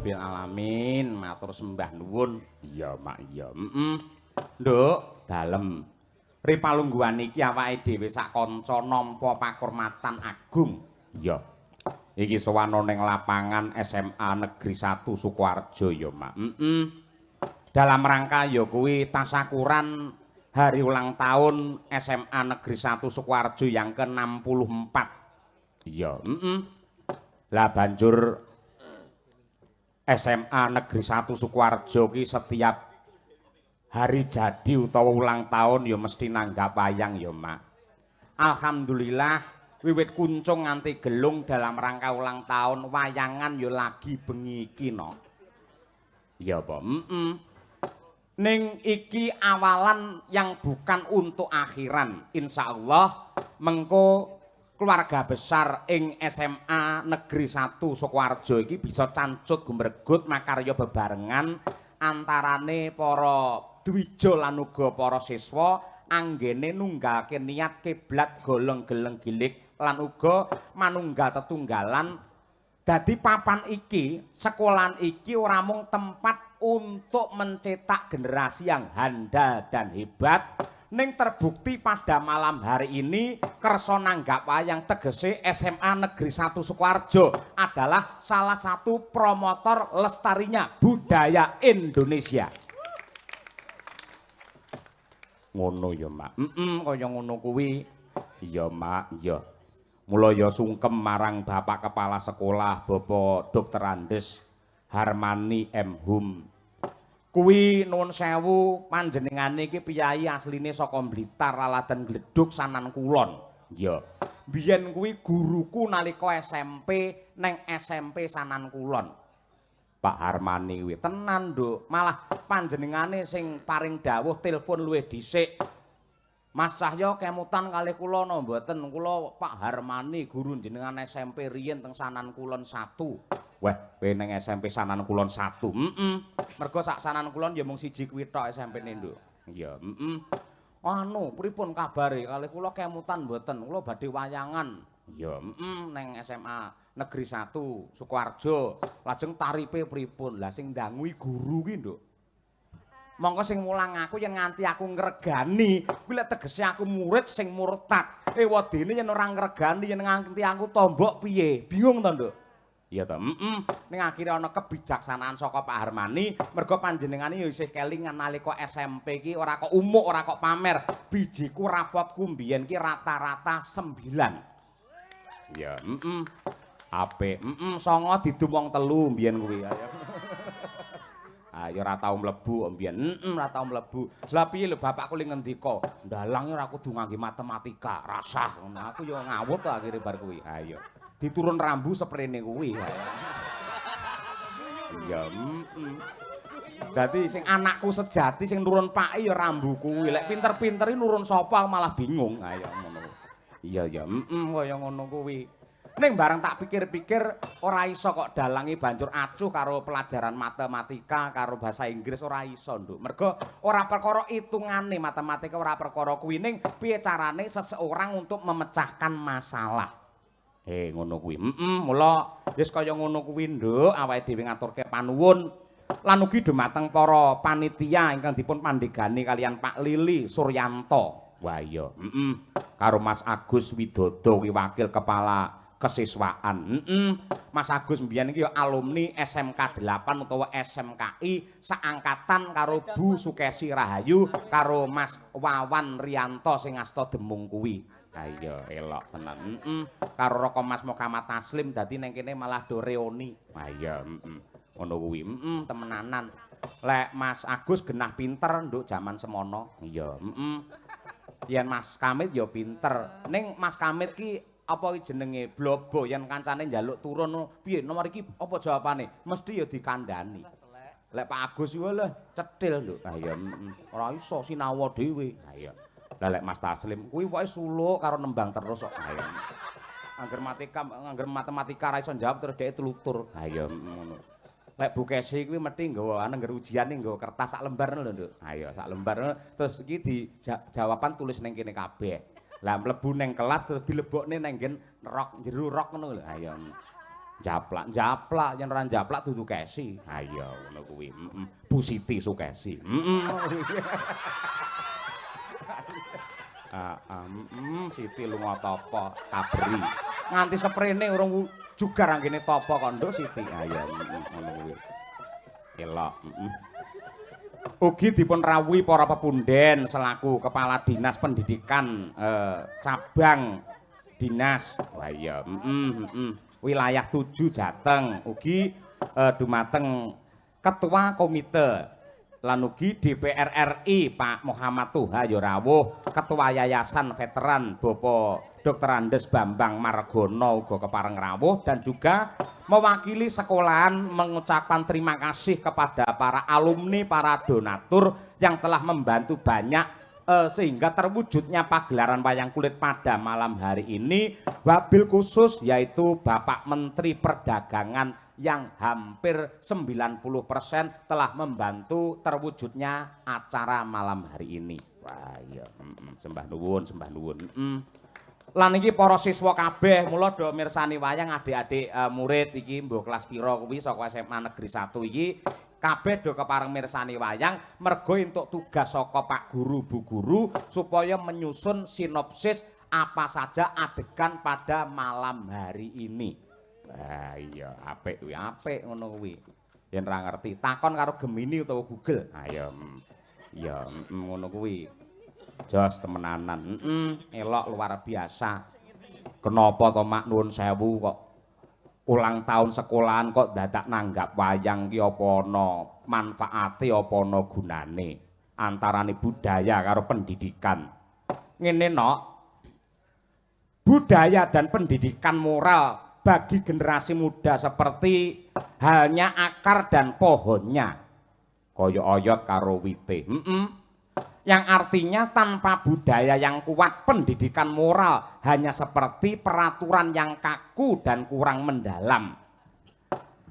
rabbil alamin. Matur sembah nuwun. Iya, Mak, iya. Nduk, dalem. Ripalungguhan iki awake dhewe sak kanca nampa pakurmatan agung. Iya. Iki sowan ning lapangan SMA Negeri 1 Sukoharjo ya, Mak. Dalam rangka ya kuwi tasakuran hari ulang tahun SMA Negeri 1 Sukoharjo yang ke-64. Iya, Lah banjur SMA Negeri 1 Sukoharjo ki setiap hari jadi utawa ulang tahun ya mesti nanggap wayang ya, Mak. Alhamdulillah wiwit kuncung nganti gelung dalam rangka ulang tahun wayangan ya lagi bengi iki no. Iya apa? Ning iki awalan yang bukan untuk akhiran. Insyaallah mengko keluarga besar ing SMA Negeri 1 Sukoharjo iki bisa cancut gumregut makarya bebarengan antarane para dwija lan uga para siswa anggene nunggalke niat kiblat golong-geleng gilik lan uga manunggal tetunggalan. Dadi papan iki, sekolahan iki ora mung tempat untuk mencetak generasi yang handal dan hebat, ning terbukti pada malam hari ini kersa nanggap wayang tegese SMA Negeri 1 Sukoharjo adalah salah satu promotor lestarinya budaya Indonesia. Ngono ya, Mak. Kaya ngono kuwi. Iya, Mak, iya. Mula ya sungkem marang Bapak Kepala Sekolah Bapak Dr. Andes Harmani M. Hum. Kuwi nuwun sewu panjenengane iki piyai asline saka Blitar Laladan Gledhug Sanan Kulon. Ya. Biyen kuwi guruku nalika SMP neng SMP Sanan Kulon. Pak Harmani kuwi tenan, Nduk. Malah panjenengane sing paring dawuh telepon luwih dhisik. Mas Cahyo kemutan kalih kula no mboten, kula Pak Harmani guru jenengan SMP riyen teng Sanan Kulon 1. Weh, kowe ning SMP Sanan Kulon 1. Mergo sak Sanan Kulon ya mung siji kuwi tok SMP-ne, Nduk. Iya, Anu, pripun kabare? Kalih kula kemutan mboten, kula badhe wayangan. Iya, ning SMA Negeri 1 Sukoharjo. Lajeng taripe pripun? Lah sing ndangui guru ki, Nduk. Monggo sing mulang aku yen nganti aku ngregani kuwi lek tegese aku murid sing murtad. Wadene yen ora ngregani yen nganti aku tombok piye? Bingung to, Nduk? Iya to, ning akhire ana kebijaksanaan saka Pak Harmani, mergo panjenengane ya isih kelingan nalika SMP ki ora kok umuk, ora kok pamer. Bijiku rapotku mbiyen ki rata-rata 9. Iya, apik. Songo didum wong 3 mbiyen kuwi. Ya ora tau mlebu mbiyen. Ora tau mlebu. Lah piye lho bapakku li ngendika, ndalang ora kudu ngangge matematika, rasah ngono. Aku yo ngawut to akhire bar kuwi. Ha iya. Diturun rambu seprene kuwi. Iya, Dadi sing anakku sejati sing nurun paki ya rambu kuwi. Lek pinter-pinteri nurun sapa malah bingung. Ha ya ngono. Iya, kaya ngono kuwi. Ning bareng tak pikir-pikir ora iso kok dalangi banjur acuh karo pelajaran matematika karo bahasa Inggris ora iso, Nduk. Mergo ora perkara itungane matematika ora perkara kuwi ning piye carane seseorang untuk memecahkan masalah. Ngono kuwi. Mula wis kaya ngono kuwi, Nduk, awake dhewe ngaturke panuwun lan ugi dumateng para panitia ingkang dipun pandegani kalian Pak Lili Suryanto. Wah iya, karo Mas Agus Widodo kuwi wakil kepala kesiswaan. Mas Agus mbiyen iki ya alumni SMK 8 utawa SMKI seangkatan karo Bu Sukesi Rahayu karo Mas Wawan Rianto sing asta Demung kuwi. Ha iya elok tenan. Karo Roko Mas Muhammad Taslim dadi ning kene malah do reoni. Ha iya, ngono kuwi. Temenanan. Lek Mas Agus genah pinter nduk jaman semono. Iya, Yen Mas Kamit ya pinter. Ning Mas Kamit ki apa jenenge blobo yen kancane njaluk turun piye nomor iki apa jawabane mesti ya dikandani. Lek Pak Agus yo lho cetil lho. Ah ya ora iso sinawa dhewe. Ha iya. Lah lek Mas Taslim kuwi pokoke suluk karo nembang terus kok. Ha iya. Angger matematika ra iso jawab terus dhek tlutur. Ha iya ngono. Lek Bu Kesi kuwi mesti nggawa angger ujiane nggawa kertas sak lembar lho, Nduk. Ha iya sak lembar terus iki jawaban tulis ning kene kabeh. Lah mlebu ning kelas terus dilebokne nang nggen rok jero rok ngono lho. Ha iya. Japlak yen ora japlak dudu kesi. Ha iya ngono kuwi. Bu Siti Sukesi. Siti lunga tapa kaberi. Nganti seprene urung jugar anggene tapa kandha Siti. Ha iya ngono kuwi. Elok. Ugi dipun rawuhi para pepunden selaku Kepala Dinas Pendidikan cabang dinas. Wah iya, wilayah 7 Jateng ugi dumateng Ketua Komite lan ugi DPR RI Pak Muhammad Tuha ya rawuh, Ketua Yayasan Veteran Bapak Dr. Andes Bambang Margono uga kepareng rawuh dan juga mewakili sekolahan mengucapkan terima kasih kepada para alumni, para donatur yang telah membantu banyak sehingga terwujudnya pagelaran wayang kulit pada malam hari ini. Wabil khusus yaitu Bapak Menteri Perdagangan yang hampir 90% telah membantu terwujudnya acara malam hari ini. Wah iya, sembah nuwun. Lan iki para siswa kabeh mula do mirsani wayang adik-adik murid iki mbok kelas pira kuwi saka SMA Negeri 1 iki kabeh do kepareng mirsani wayang mergo entuk tugas saka Pak Guru Bu Guru supaya menyusun sinopsis apa saja adegan pada malam hari ini. Wah iya apik kuwi, apik ngono kuwi. Yen ora ngerti takon karo Gemini utawa Google. Ayo. Ya ngono kuwi. Jos temenanan. Elok luar biasa. Kenapa to Mak nuwun sewu kok ulang tahun sekolahan kok dadak nanggap wayang ki apa ana manfaate apa ana gunane antarane budaya karo pendidikan. Ngene nok. Budaya dan pendidikan moral bagi generasi muda seperti halnya akar dan pohonnya. Kaya oyot karo wite. Yang artinya tanpa budaya yang kuat, pendidikan moral hanya seperti peraturan yang kaku dan kurang mendalam.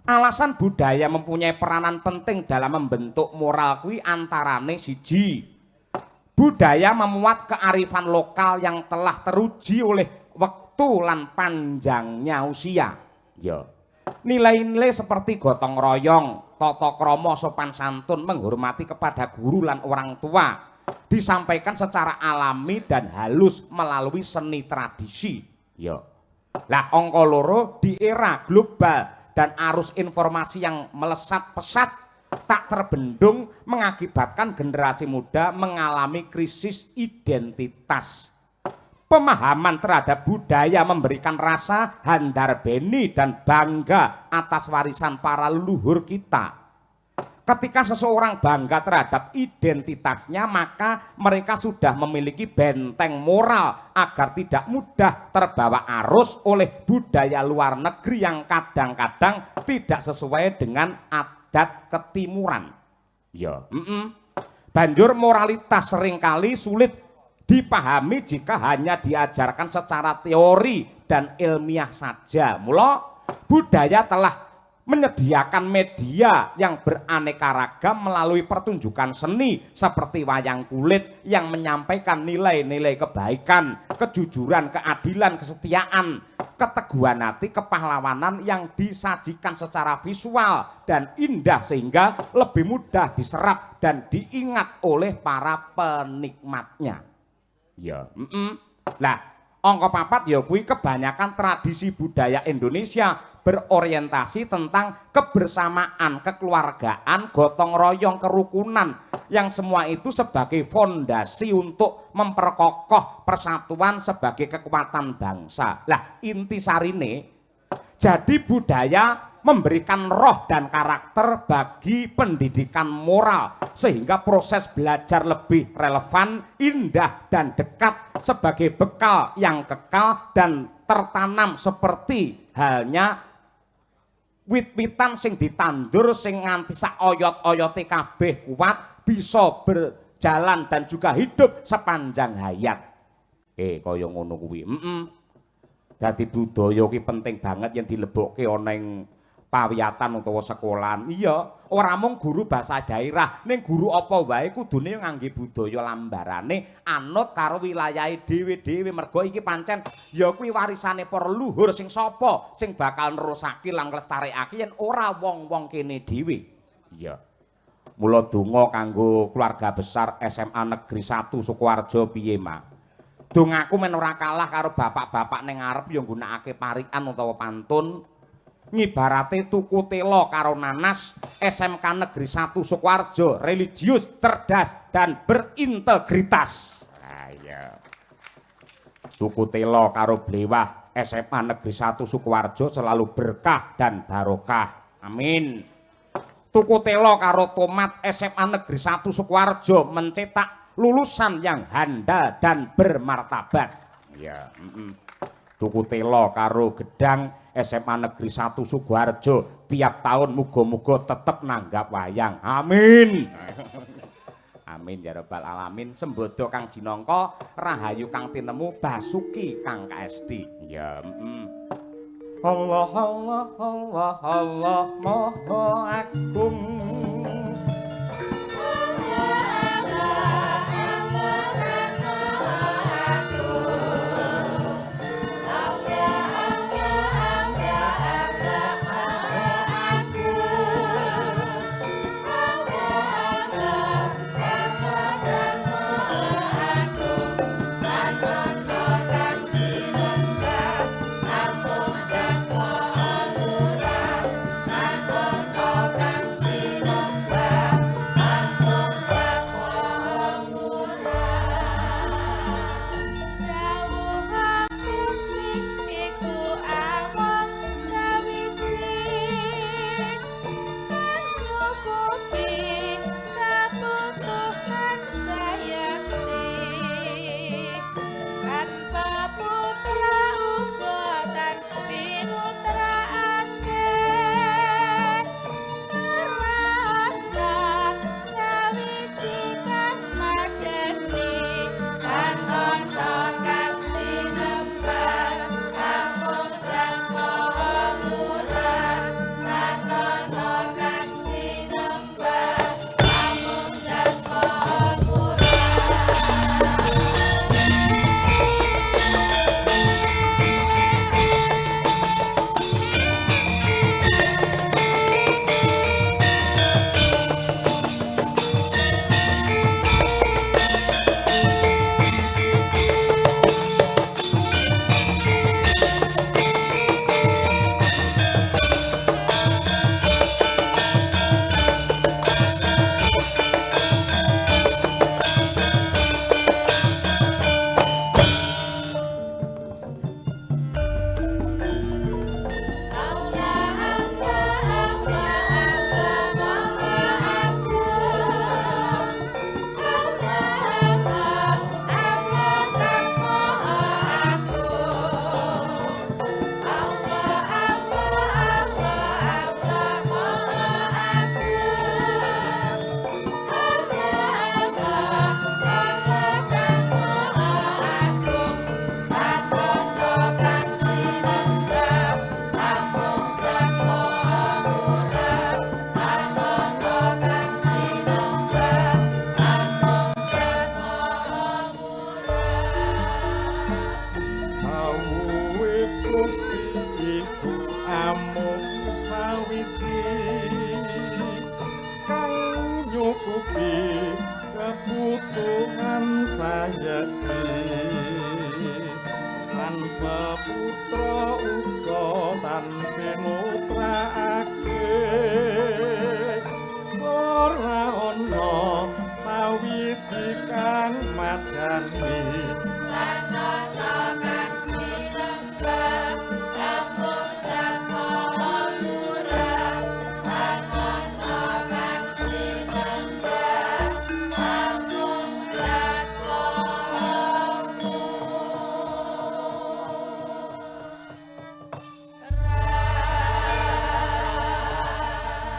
Alasan budaya mempunyai peranan penting dalam membentuk moral kuwi antarane siji. Budaya memuat kearifan lokal yang telah teruji oleh waktu lan panjangnya usia. Ya. Nilai-nilai seperti gotong royong, tata krama, sopan santun, menghormati kepada guru lan orang tua disampaikan secara alami dan halus melalui seni tradisi. Ya. Lah angka loro di era global dan arus informasi yang melesat pesat tak terbendung mengakibatkan generasi muda mengalami krisis identitas. Pemahaman terhadap budaya memberikan rasa handar beni dan bangga atas warisan para leluhur kita. Ketika seseorang bangga terhadap identitasnya, maka mereka sudah memiliki benteng moral agar tidak mudah terbawa arus oleh budaya luar negeri yang kadang-kadang tidak sesuai dengan adat ketimuran. Ya, banjur moralitas seringkali sulit dipahami jika hanya diajarkan secara teori dan ilmiah saja. Mula budaya telah menyediakan media yang beraneka ragam melalui pertunjukan seni seperti wayang kulit yang menyampaikan nilai-nilai kebaikan, kejujuran, keadilan, kesetiaan, keteguhan hati, kepahlawanan yang disajikan secara visual dan indah sehingga lebih mudah diserap dan diingat oleh para penikmatnya. Ya, Lah, angka 4 ya kuwi kebanyakan tradisi budaya Indonesia berorientasi tentang kebersamaan, kekeluargaan, gotong royong, kerukunan yang semua itu sebagai fondasi untuk memperkokoh persatuan sebagai kekuatan bangsa. Lah, intisarine jadi budaya memberikan roh dan karakter bagi pendidikan moral sehingga proses belajar lebih relevan, indah dan dekat sebagai bekal yang kekal dan tertanam seperti halnya wit-witan sing ditandur sing nganti sak oyot-oyote kabeh kuat bisa berjalan dan juga hidup sepanjang hayat. Kaya ngono kuwi. Dadi budaya ki penting banget yang dilebokke ana ing pawiyatan utawa sekolahan. Iya, ora mung guru basa daerah, ning guru apa wae kudune ngangge budaya lambarane anut karo wilayahe dhewe-dhewe. Mergo iki pancen ya kuwi warisane para leluhur sing sapa sing bakal nerusake lan nglestarekake yen ora wong-wong kene dhewe. Iya. Mula donga kanggo keluarga besar SMA Negeri 1 Sukoharjo piye, Mak? Dongaku men ora kalah karo bapak-bapak ning ngarep ya nggunakake parikan utawa pantun. Ngibarate tuku telo karo nanas SMK Negeri 1 Sukoharjo religius, cerdas dan berintegritas. Ayo. Tuku telo karo blewah SMA Negeri 1 Sukoharjo selalu berkah dan barokah. Amin. Tuku telo karo tomat SMA Negeri 1 Sukoharjo mencetak lulusan yang handal dan bermartabat. Ya, Tuku telo karo gedang SMA Negeri 1 Sukoharjo tiap tahun muga-muga tetep nanggap wayang. Amin. Amin ya rabbal alamin. Sembodo Kang Jinangka, rahayu Kang tinemu, basuki Kang Kaesti. Ya, Allah Allah Allah Allah Maha Agung.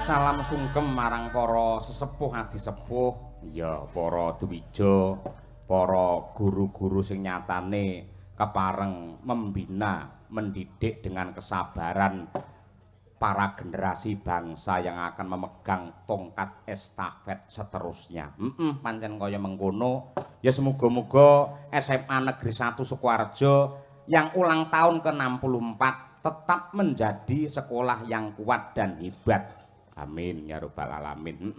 Salam sungkem marang para sesepuh adi sepuh, ya para dwija, para guru-guru sing nyatane kepareng membina, mendidik dengan kesabaran para generasi bangsa yang akan memegang tongkat estafet seterusnya. Pancen kaya mengkono. Ya semoga-moga SMA Negeri 1 Sukoharjo yang ulang tahun ke-64 tetap menjadi sekolah yang kuat dan hebat. Amin ya rabbal alamin.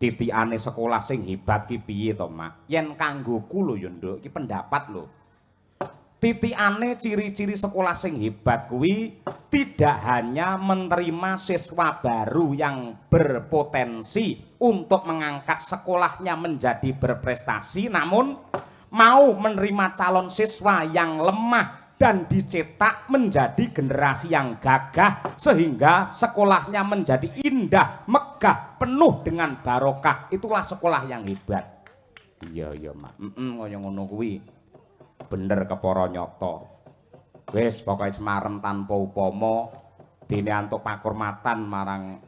Titikane sekolah sing hebat ki piye to, Mak? Yen kanggoku lho ya, Nduk, iki pendapat lho. Titikane ciri-ciri sekolah sing hebat kuwi tidak hanya menerima siswa baru yang berpotensi untuk mengangkat sekolahnya menjadi berprestasi, namun mau menerima calon siswa yang lemah dan dicetak menjadi generasi yang gagah sehingga sekolahnya menjadi indah, megah, penuh dengan barokah. Itulah sekolah yang hebat. Iya, Mak. Kaya ngono kuwi. Bener kepara nyata. Wis pokoke semarem tanpa upama dene antuk pakurmatan marang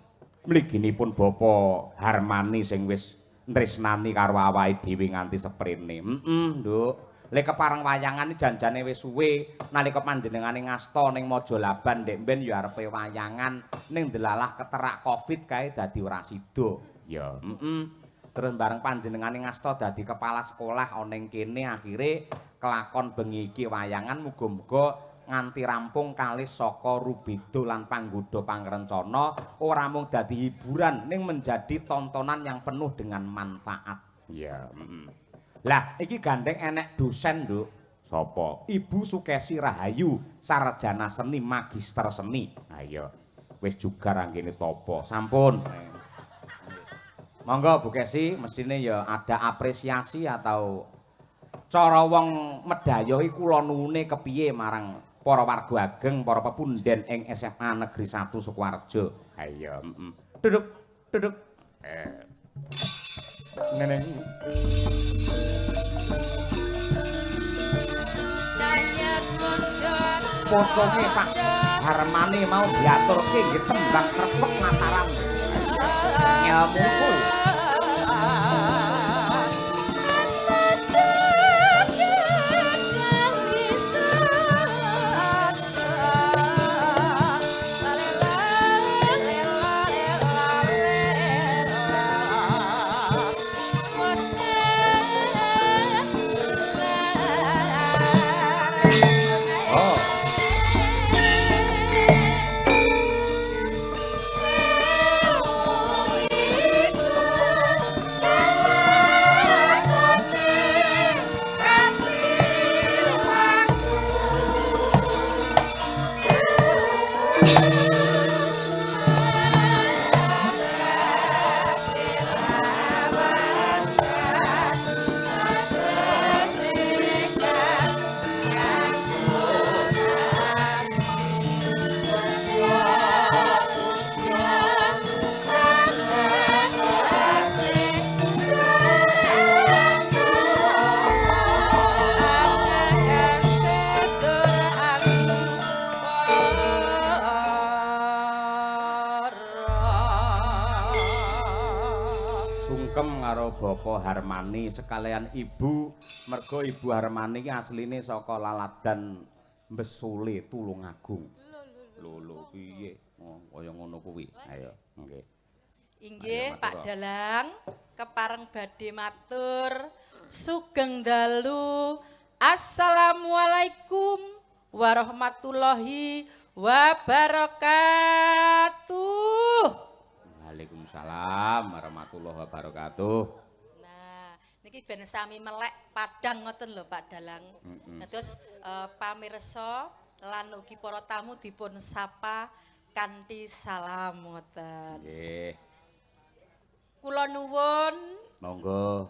mliginipun Bapak Harmani sing wis tresnani karo awake dhewe nganti seprene. Nduk. Lek kepareng wayangan janjane wis suwe nalika panjenengane ngasta ning Majalaban ndek mben ya arepe wayangan ning delalah keterak Covid kae dadi ora sida. Ya, Terus bareng panjenengane ngasta dadi kepala sekolah ana ning kene akhire kelakon bengi iki wayangan muga-muga nganti rampung kalis saka Rubido lan Panggoda Pangrencana ora mung dadi hiburan ning menjadi tontonan yang penuh dengan manfaat. Ya, Lah iki gandeng enek dosen, Nduk. Sapa? Ibu Sukesi Rahayu, sarjana seni magister seni. Ayo. Wis juga ranggene topo. Sampun. Monggo Bu Kesi, mestine ya ada apresiasi atau cara wong medhayohi kula nuwune kepiye marang para warga ageng, para pepunden ing SMA Negeri 1 Sukoharjo. Ayo, Duduk. Ngene. Pocone Pak Harmani mau diaturke nggih tembang srepek Mataram. Ya mungkul. Bapak Harmani sekalian Ibu, mergo Ibu Harmani iki asline saka Laladan Mbesule Tulungagung. Lho piye? Kaya ngono kuwi. Ayo, nggih. Inggih Pak Dalang, kepareng badhe matur sugeng dalu. Assalamualaikum warahmatullahi wabarakatuh. Waalaikumsalam warahmatullahi wabarakatuh. Niki ben sami melek padang ngoten lho Pak Dalang. Terus pamirsa lan ugi para tamu dipun sapa kanthi salam ngoten. Nggih. Kula nuwun. Monggo.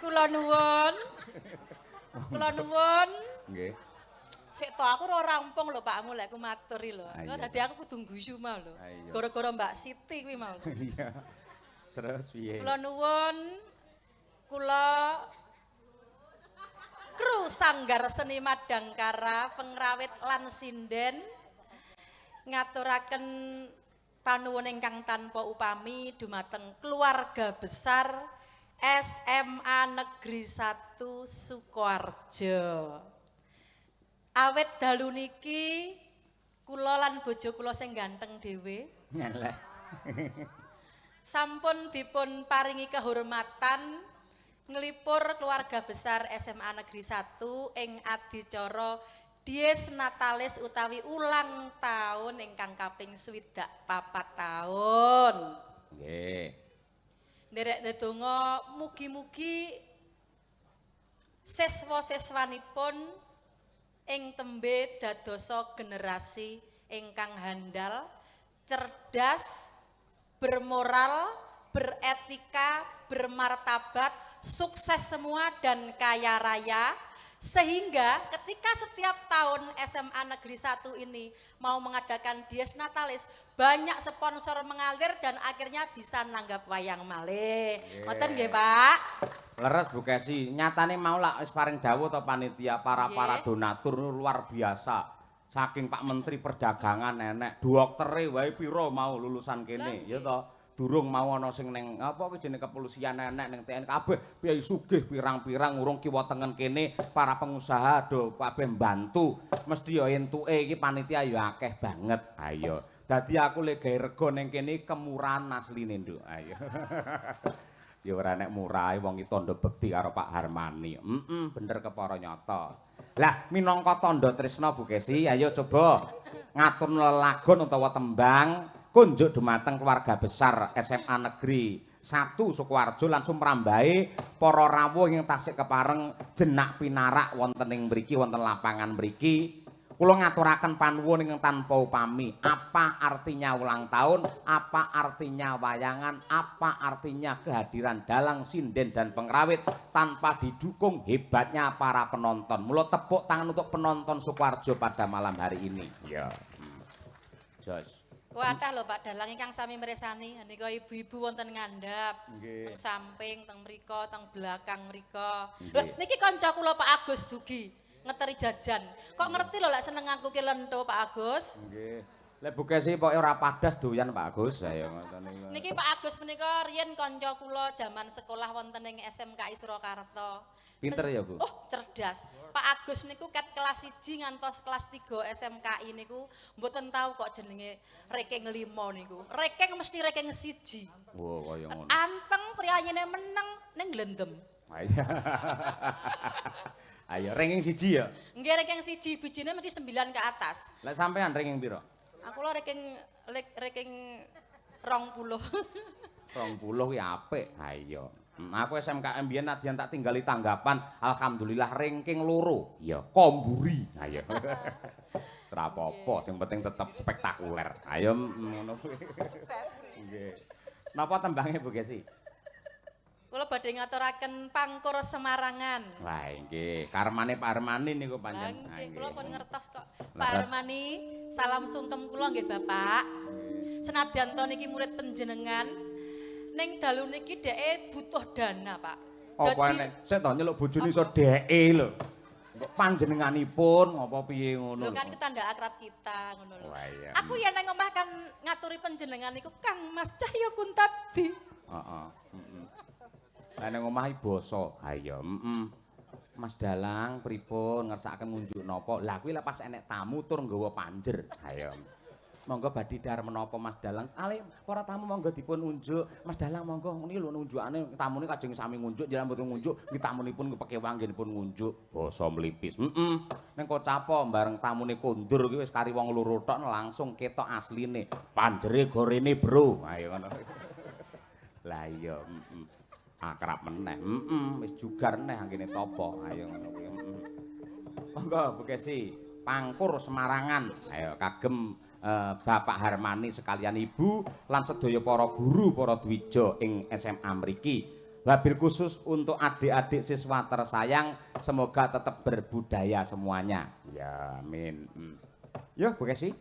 Kula nuwun. Kula nuwun. Nggih. Sik to aku ora rampung lho Pak mulai aku maturi lho. Dadi aku kudu guyu mau lho. Gara-gara Mbak Siti kuwi mau. Iya. Terus piye? Kula nuwun. Kula kru Sanggar Seni Madangkara Pengrawit lan Sinden ngaturaken panuwun ingkang tanpa upami dumateng keluarga besar SMA Negeri 1 Sukoharjo. Awit dalu niki kula lan bojo kula sing ganteng dhewe Nyelek. sampun dipun paringi kehormatan nglipur keluarga besar SMA Negeri 1 ing adicara Dies Natalis utawi ulang tahun ingkang kaping 24 tahun. Nggih. Nderek ndedonga mugi-mugi siswa-siswanipun ing tembe dadosa generasi ingkang handal, cerdas, bermoral, beretika, bermartabat, sukses semua dan kaya raya. Sehingga ketika setiap tahun SMA Negeri 1 ini mau mengadakan Dies Natalis, banyak sponsor mengalir dan akhirnya bisa nanggap wayang malih. Ngoten nggih, Pak? Leres Bu Kesi, nyatane mau lak wis paring dawuh to panitia para donatur luar biasa. Saking Pak Menteri Perdagangan nenek, doktere wae pira mau lulusan kene, ya to. Durung mau ana sing ning apa kuwi jenenge kepolisian nenek ning TNI kabeh piye sugih pirang-pirang urung kiwa tengen kene para pengusaha do kabeh mbantu. Mesti ya entuke iki panitia ya akeh banget. Ayo. Dadi aku lek gawe rega ning kene kemurahan asline, Nduk. Ayo. Ya ora nek murahe wong iki tandha bekti karo Pak Harmani. Bener kepara nyata. Lah minangka tandha tresna Bu Kesi, ayo coba ngatur lelagon utawa tembang kunjuk dumateng keluarga besar SMA Negeri 1 Sukoharjo lan sumrambahe para rawuh ing tasih kepareng jenak pinarak wonten ing mriki wonten lapangan mriki. Kula ngaturaken panuwun ing tanpa upami. Apa artinya ulang tahun? Apa artinya wayangan? Apa artinya kehadiran dalang, sinden dan pengrawit tanpa didukung hebatnya para penonton. Mula tepuk tangan untuk penonton Sukoharjo pada malam hari ini. Ya. Jos. Kuatah lho Pak Dalang ingkang sami mirsani nika ibu-ibu wonten ngandhap, teng samping, teng mriko, teng belakang mriko. Lho niki kanca kula Pak Agus Dugi, ngeteri jajan. Kok ngerti lho lek seneng nganggo ki lento Pak Agus? Nggih. Lek Bu Kesi pokoke ora padas doyan Pak Agus, ayo ngoten niku. Niki Pak Agus menika riyen kanca kula jaman sekolah wonten ing SMKI Surakarta. Pinter ya, Bu? Oh, cerdas. Pak Agus niku ket kelas 1 ngantos kelas 3 SMKI niku mboten tahu kok jenenge ranking 5 niku. Ranking mesti ranking 1. Wow, kaya ngono. Anteng priyayine meneng ning glendem. Ayo. Ayo ranking 1 ya. Nggih ranking 1, bijine mesti 9 ke atas. Lek sampean ranking piro? Aku lho ranking 20. 20 kuwi apik. Ayo. Aku SMKM biyen nadyan tak tinggali tanggapan, alhamdulillah ranking 2. Ya, komburi. Ayo. Ora apa-apa, sing penting tetep spektakuler. Ayo ngono kuwi. Sukses. Nggih. Napa tembange Bu Kesi? Kula badhe ngaturaken pangkur Semarangan. Wah, nggih. Karmane Pak Armani niku panjenengan. Nggih, kula pun ngertos kok. Pak Armani, salam sungkem kula nggih Bapak. Senadyan to niki murid panjenengan, ning dalu niki dheke butuh dana, Pak. Apa enek? Sik to nyeluk bojone iso dheke lho. Mbok panjenenganipun apa piye ngono. Lho kan ketanda akrab kita ngono lho. Wah, iya. Aku yen nang omah kan ngaturi panjenengan niku Kang Mas Cahya Kuntadi. Heeh. Lah nang omah iki basa. Ha iya, Mas Dalang pripun ngersakaken ngunjuk napa? Lah kuwi lek pas enek tamu tur nggawa panjer. Ha iya. Monggo badhe dar menapa Mas Dalang? Ale para tamu monggo dipun unjuk. Mas Dalang monggo niki lho unjukane tamune kajeng sami ngunjuk, jenengan mboten ngunjuk, niki tamunipun kepekewang nggih pun ngunjuk. Basa mlipis. Ning kok capo bareng tamune kondur kuwi wis kari wong loro tok langsung ketok asline. Panjere gorene, Bro. Ayo ngono. Lah iya, akrab meneh. Wis jugar neh anggene topo. Ayo ngono kuwi. Monggo Bu Kesi, pangkur Semarangan. Ayo kagem Bapak Harmani sekalian Ibu lan sedaya para guru para dwija ing SMA mriki. Wabil khusus untuk adik-adik siswa tersayang, semoga tetap berbudaya semuanya. Ya, amin. Yo, Bu Kesi.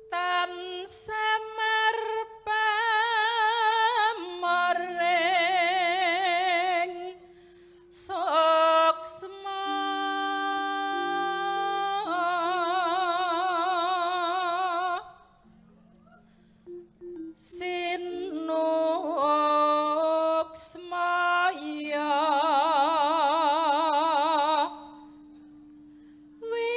Tan samar pamoreng soksma sinuksmaya. วิ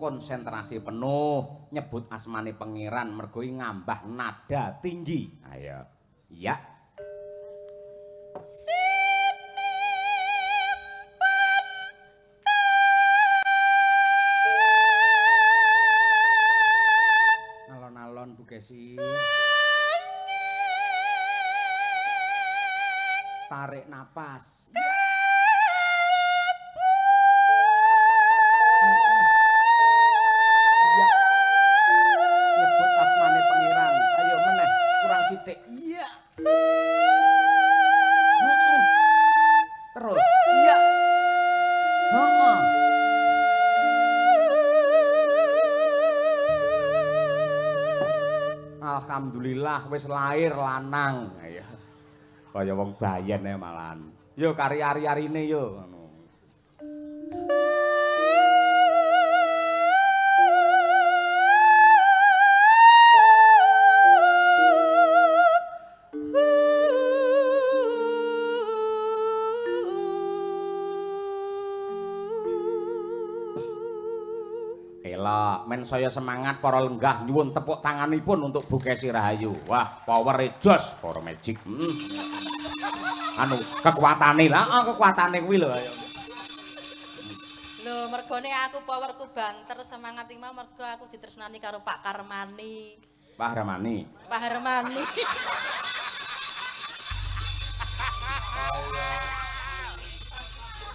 konsentrasi penuh nyebut asmane pangeran mergo ngambah nada tinggi. Ayo. Iya. Alon-alon Bu Kesi. Tarik napas. Iya. Nyebut asmane pangeran. Ayo meneh, kurang sithik. Iya. Terus. Iya. Heeh. Alhamdulillah wis lair lanang. Ayo. Kaya wong bayen ya malahan. Yo kari ari-arine yo ngono. Elok, men saya semangat para lenggah nyuwun tepuk tanganipun untuk Bu Kesi Rahayu. Wah, power jos, power magic. Anu, kekuatane lah, kekuatane kuwi lho ayo. Lho, mergone aku powerku banter semangat iki mau mergo aku ditresnani karo Pak Karmani. Pak Harmani. Pak Harmani.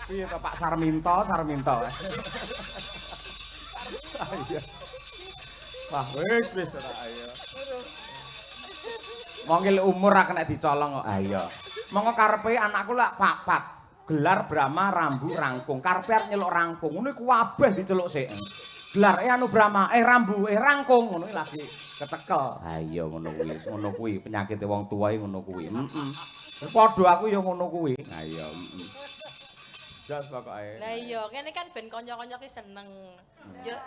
Piye to Pak Sarminto, Sarminto. Ayo. Wah, wis ora ayo. Mongil umur ra kena dicolong kok. Ayo. Monggo karepe anakku lak papat. Gelar Brahma Rambu Rangkung. Karepe arep nyeluk Rangkung. Ngono iku kabeh diceluk sik. Gelar anu Brahma Rambu Rangkung ngono lagi ketekel. Ayo ngono kuwi penyakite wong tuwa ngono kuwi. Padha aku ya ngono kuwi. Ayo. Jas pokoke. Lah iya, kene kan ben kanca-kanca ki seneng. Yo.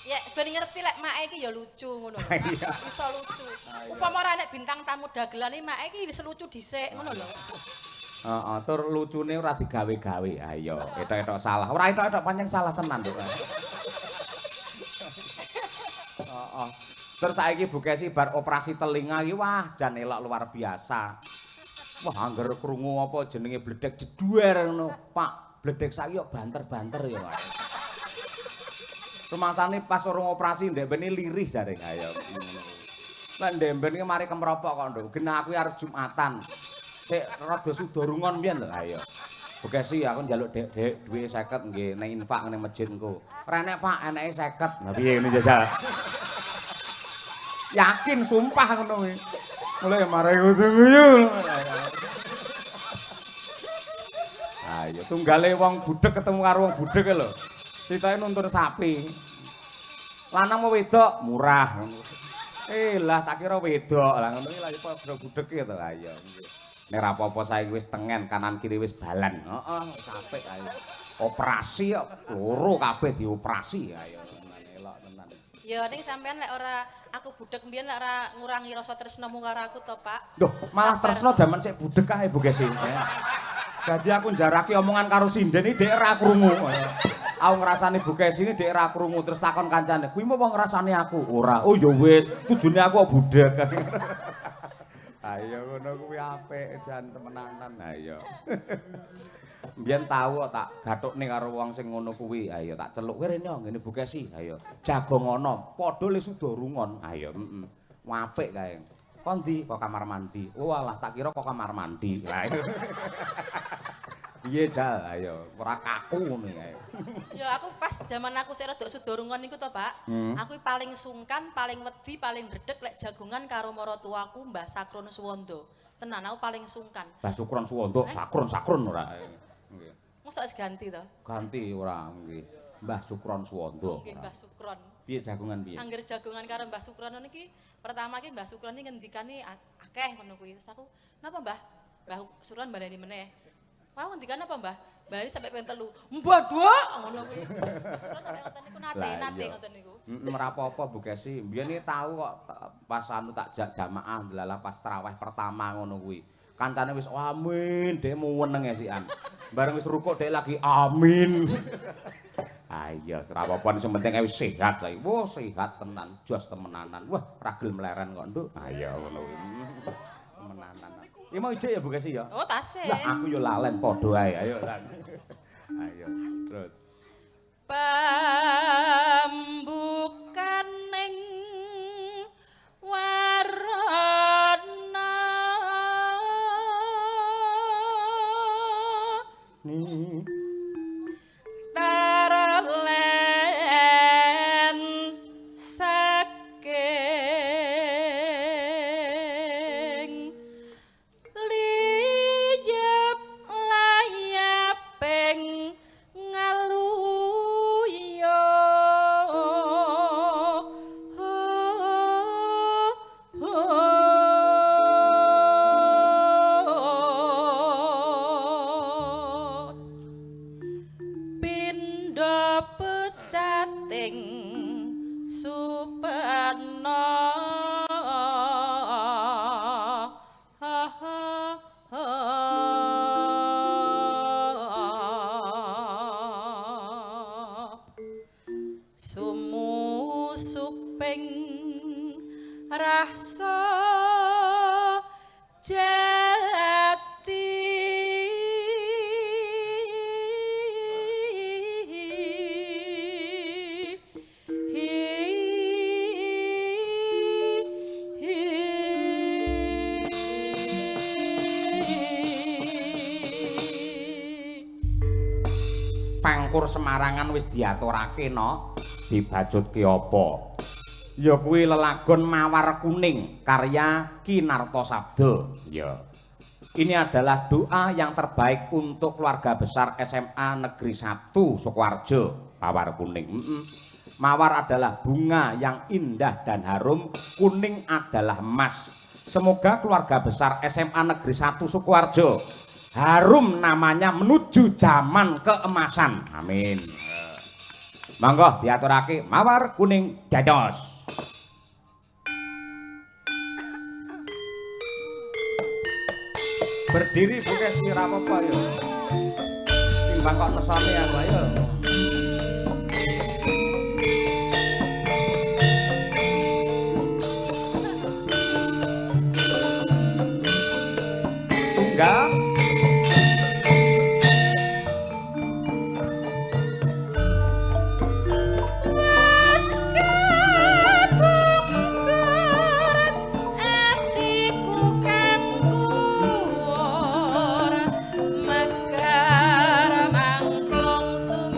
Ya, ben ngerti lek make iki ya lucu ngono lho. Iso lucu. Upama ora nek bintang tamu dagelan iki make iki wis lucu dhisik ngono lho. Heeh, tur lucune ora digawe-gawe. Ayo, etok-etok salah. Ora etok-etok pancen salah tenan, Nduk. Heeh. Terus saiki Bu Kesi bar operasi telinga iki wah jan elok luar biasa. Wah, angger krungu apa jenenge bledek jeduer ngono. Pak, bledek saiki kok banter-banter ya, Pak. Rumangsane pas urung operasi ndek bene lirih jare ayo. Lah ndek bene mari kemropok kok, Nduk. Genah aku arep Jumatan. Sik rada sudorungon mbiyen lho, ayo. Bu Kesi aku njaluk Dek duwe 50 nggih ning infak ning masjid engko. Ora enek Pak, eneke 50. Lah piye ngene jajal? Yakin sumpah ngono kuwi. Mulai mari guyu. Ayo tunggale wong budhek ketemu karo wong budhek lho. Critane nuntun sapi. Lanang mau wedok murah ngono. Lah tak kira wedok. Lah ngono iki lha padha budhek ya to. Ayo. Nek ora apa-apa saiki wis tengen kanan kiri wis balan. Heeh, wis apik ayo. Operasi kok loro kabeh dioperasi. Ayo elok tenan. Ya ning sampean lek ora aku budhek mbiyen lek ora ngurangi rasa tresnamu karo aku to, Pak. Loh, malah tresno jaman sik budhek kae Bu Kesi. Jadi aku njaraki omongan karo sinden iki dhek ora krungu. Aku ngrasani Bu Kesi iki dhek ora krungu terus takon kancane, "Kuwi mau ngrasani aku?" Ora. Oh ya wis, tujune aku kok budhek. Ayo ngono kuwi apik jan temenanan. Ayo. Mbiyen tau kok tak gathukne karo wong sing ngono kuwi. Ayo tak celuk kowe rene ngene Bu Kesi. Ayo. Jagong ana, padha le sudorungon. Ayo, heeh. Apik kae. Kon ndi? Kok kamar mandi. Oh alah tak kira kok kamar mandi. Lah. Piye Jal? Ayo, ora kaku ngono ayo. Ya aku pas zaman aku sik rada sudorungon niku to, Pak. Aku paling sungkan, paling wedi, paling ndredeg lek jagongan karo maratuaku Mbah Sakron Suwondo. Tenan aku paling sungkan. Mbah Sukron Suwondo, sakron ora. Nggih. Mosok wis ganti to? Ganti ora nggih. Mbah Sukron Suwondo. Nggih, Mbah Sukron. Piye jagongan piye? Angger jagongan karo Mbah Sukron niki pertama ki Mbah Sukron iki ngendikane akeh ngono kuwi. Terus aku, "Napa, Mbah?" Mbah Sukron baleni meneh. Mau ngendikan apa, Mbah? Bali sampai pengen telu. Mbah Dok, ngono kuwi. Sampai ngoten niku nate ngoten niku. Ora apa-apa Bu Kesi. Mbiyen iki tau kok pas anu tak jak jamaah delalah pas tarawih pertama ngono kuwi. Kancane wis amin, dhek muweneng esikan. Bareng wis rukuk dhek lagi amin. Ah iya, ora apa-apa sing penting wis sehat saiki. Wah, sehat tenan, jos temenanan. Wah, ragil mleren kok, Nduk. Ah iya ngono kuwi. Temenanan. Iki mau ijik ya Bu Kesi ya? Oh, tasih. Lah aku yo lalen padha ae. Ayo lan. Ayo, terus. Pambukaning warna Nih. taralen saking liyep layaping ngaluya pindha pecating supena sumusuping rasa jati Pangkur Semarangan wis diaturake no, dibajutke apa? Ya kuwi lelagon Mawar Kuning karya Kinarto Sabdo. Ya. Ini adalah doa yang terbaik untuk keluarga besar SMA Negeri 1 Sukoharjo, Mawar Kuning. Mawar adalah bunga yang indah dan harum, kuning adalah emas. Semoga keluarga besar SMA Negeri 1 Sukoharjo harum namanya menuju zaman keemasan. Amin. Monggo diaturake Mawar Kuning dados. Berdiri bukan sira apa ya. Timbang kok nesone aku ayo. Tunggal Mekar mangklong sum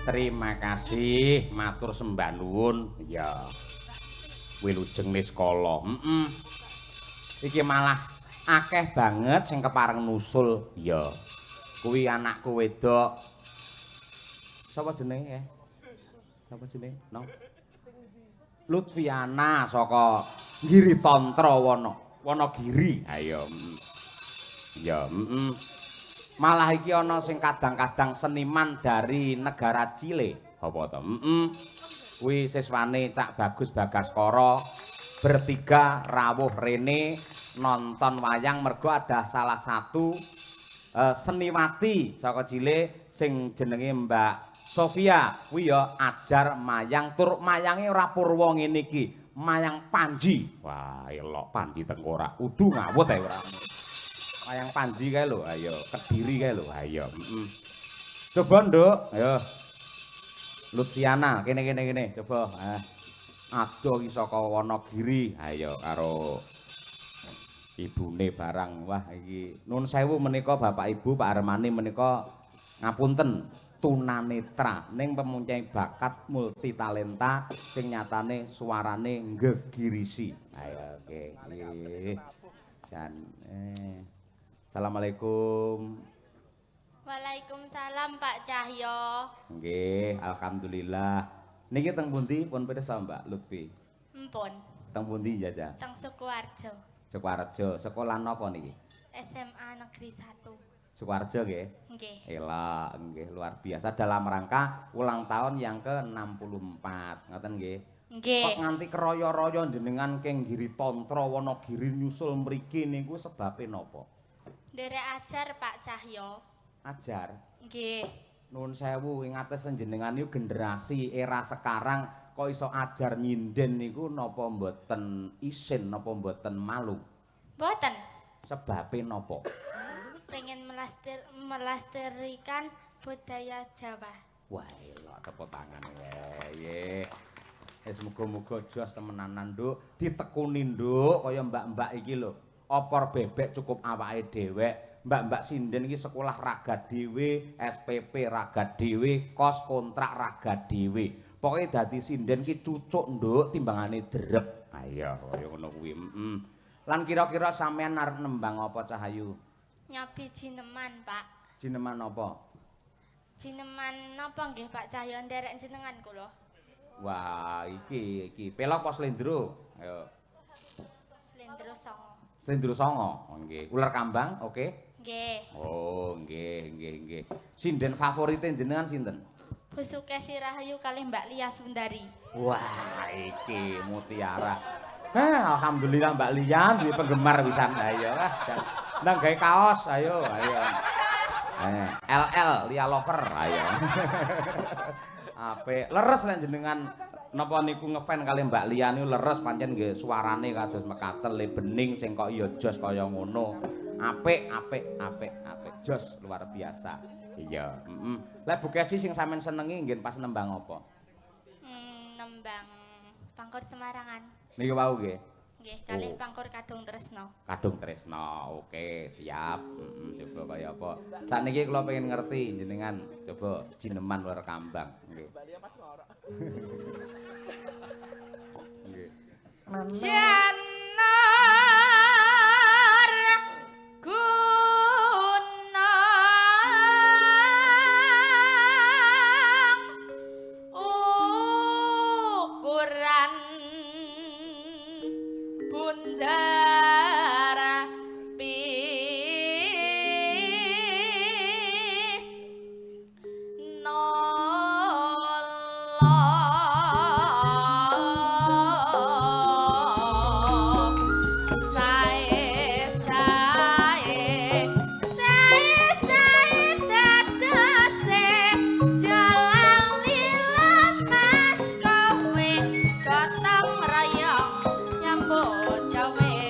Terima kasih, matur sembah nuwun. Ya. Wilujeng Niskala. Iki malah akeh banget sing kepareng nusul. Ya. Kuwi anakku wedok. Sapa jenenge ya? Sapa jenenge? No. Lutfiana saka Giri Tantra Wonogiri. Ayo. Ya, malah iki ana sing kadang-kadang seniman dari negara Chile. Apa to? Kuwi siswane Cak Bagus Bagaskara bertiga rawuh rene nonton wayang mergo ada salah satu seniwati saka Chile sing jenenge Mbak Sofia. Kuwi ya ajar mayang tur mayange ora purwa ngene iki. Mayang Panji. Wah, elok Panji tengkorak. Udu ngawut ae ora. Mayang Panji kae lho, ayo Kediri kae lho, ayo. Coba, Nduk, ayo. Luciana, kene, coba. Ado iki saka Wonogiri, ayo karo ibune barang. Wah, iki nuwun sewu menika Bapak Ibu, Pak Armani menika ngapunten tunanetra ning pemuncai bakat multitalenta sing nyatane suarane nggegirisi. Ayo, oke. Dan Assalamualaikum. Waalaikumsalam Pak Cahyo. Nggih, alhamdulillah. Niki teng pundi pun pirsa Mbak Lutfi? Empun. Teng pundi Jaja? Teng Sukoharjo. Sukoharjo. Sekolah napa niki? SMA Negeri 1. Sukoharjo nggih? Nggih. Elah, nggih luar biasa dalam rangka ulang tahun yang ke-64. Ngoten nggih? Nggih. Kok nganti keroyo-royo jenengan keng Giri Tantra Wonogiri nyusul mriki niku sebabe napa? Derek ajar Pak Cahyo. Ajar. Nggih. Nuwun sewu ingates jenengan niku generasi era sekarang kok iso ajar nyinden niku napa mboten isin napa mboten malu? Mboten. Sebabe napa? Pengen melestarikan budaya Jawa. Wah, elok tepuk tangan ya. Wis muga-muga jos temenanan, Nduk. Ditekuni, Nduk, kaya mbak-mbak iki lho. Opor bebek cukup awake dhewek. Mbak-mbak sinden iki sekolah raga dhewe, SPP raga dhewe, kos kontrak raga dhewe. Pokoke dadi sinden ki cucuk, Nduk, timbangane drep. Ayo, kaya ngono kuwi. Lan kira-kira sampean arep nembang apa Cahayu? Nyobi jineman, Pak. Jineman apa? Jineman napa nggih Pak Cahyo nderek jenengan kula? Wah, iki pelok apa slendro? Ayo. Slendro Songo. Slendro Songo. Oh, nggih. Ular kambang, oke? Nggih. Oh, nggih. Sinden favorite jenengan sinten? Bu Sukesi Rahayu kalih Mbak Lia Sundari. Wah, iki mutiara. Alhamdulillah Mbak Lia duwe penggemar pisan. Ayo lah. Nang gawe kaos, ayo. LL Lia Lover, ayo. Apik. Leres nek jenengan napa niku ngefan kali Mbak Lia niku leres pancen nggih suarane kados mekaten le bening sing kok ya jos kaya ngono. Apik. Jos luar biasa. Iya, Lek Bu Kesi sing sampean senengi nggih pas nembang apa? Nembang Pangkur Semarangan. Niku wau nggih. Nggih, kalih Pangkur Kadung Tresno. Kadung Tresno. Oke, siap. Coba kaya apa. Sakniki kula pengen ngerti jenengan coba jineman luar kambang nggih. Nggih. Janar gunung ukuran bundar Jalan lila mas kowe gotong royong nyambut gawe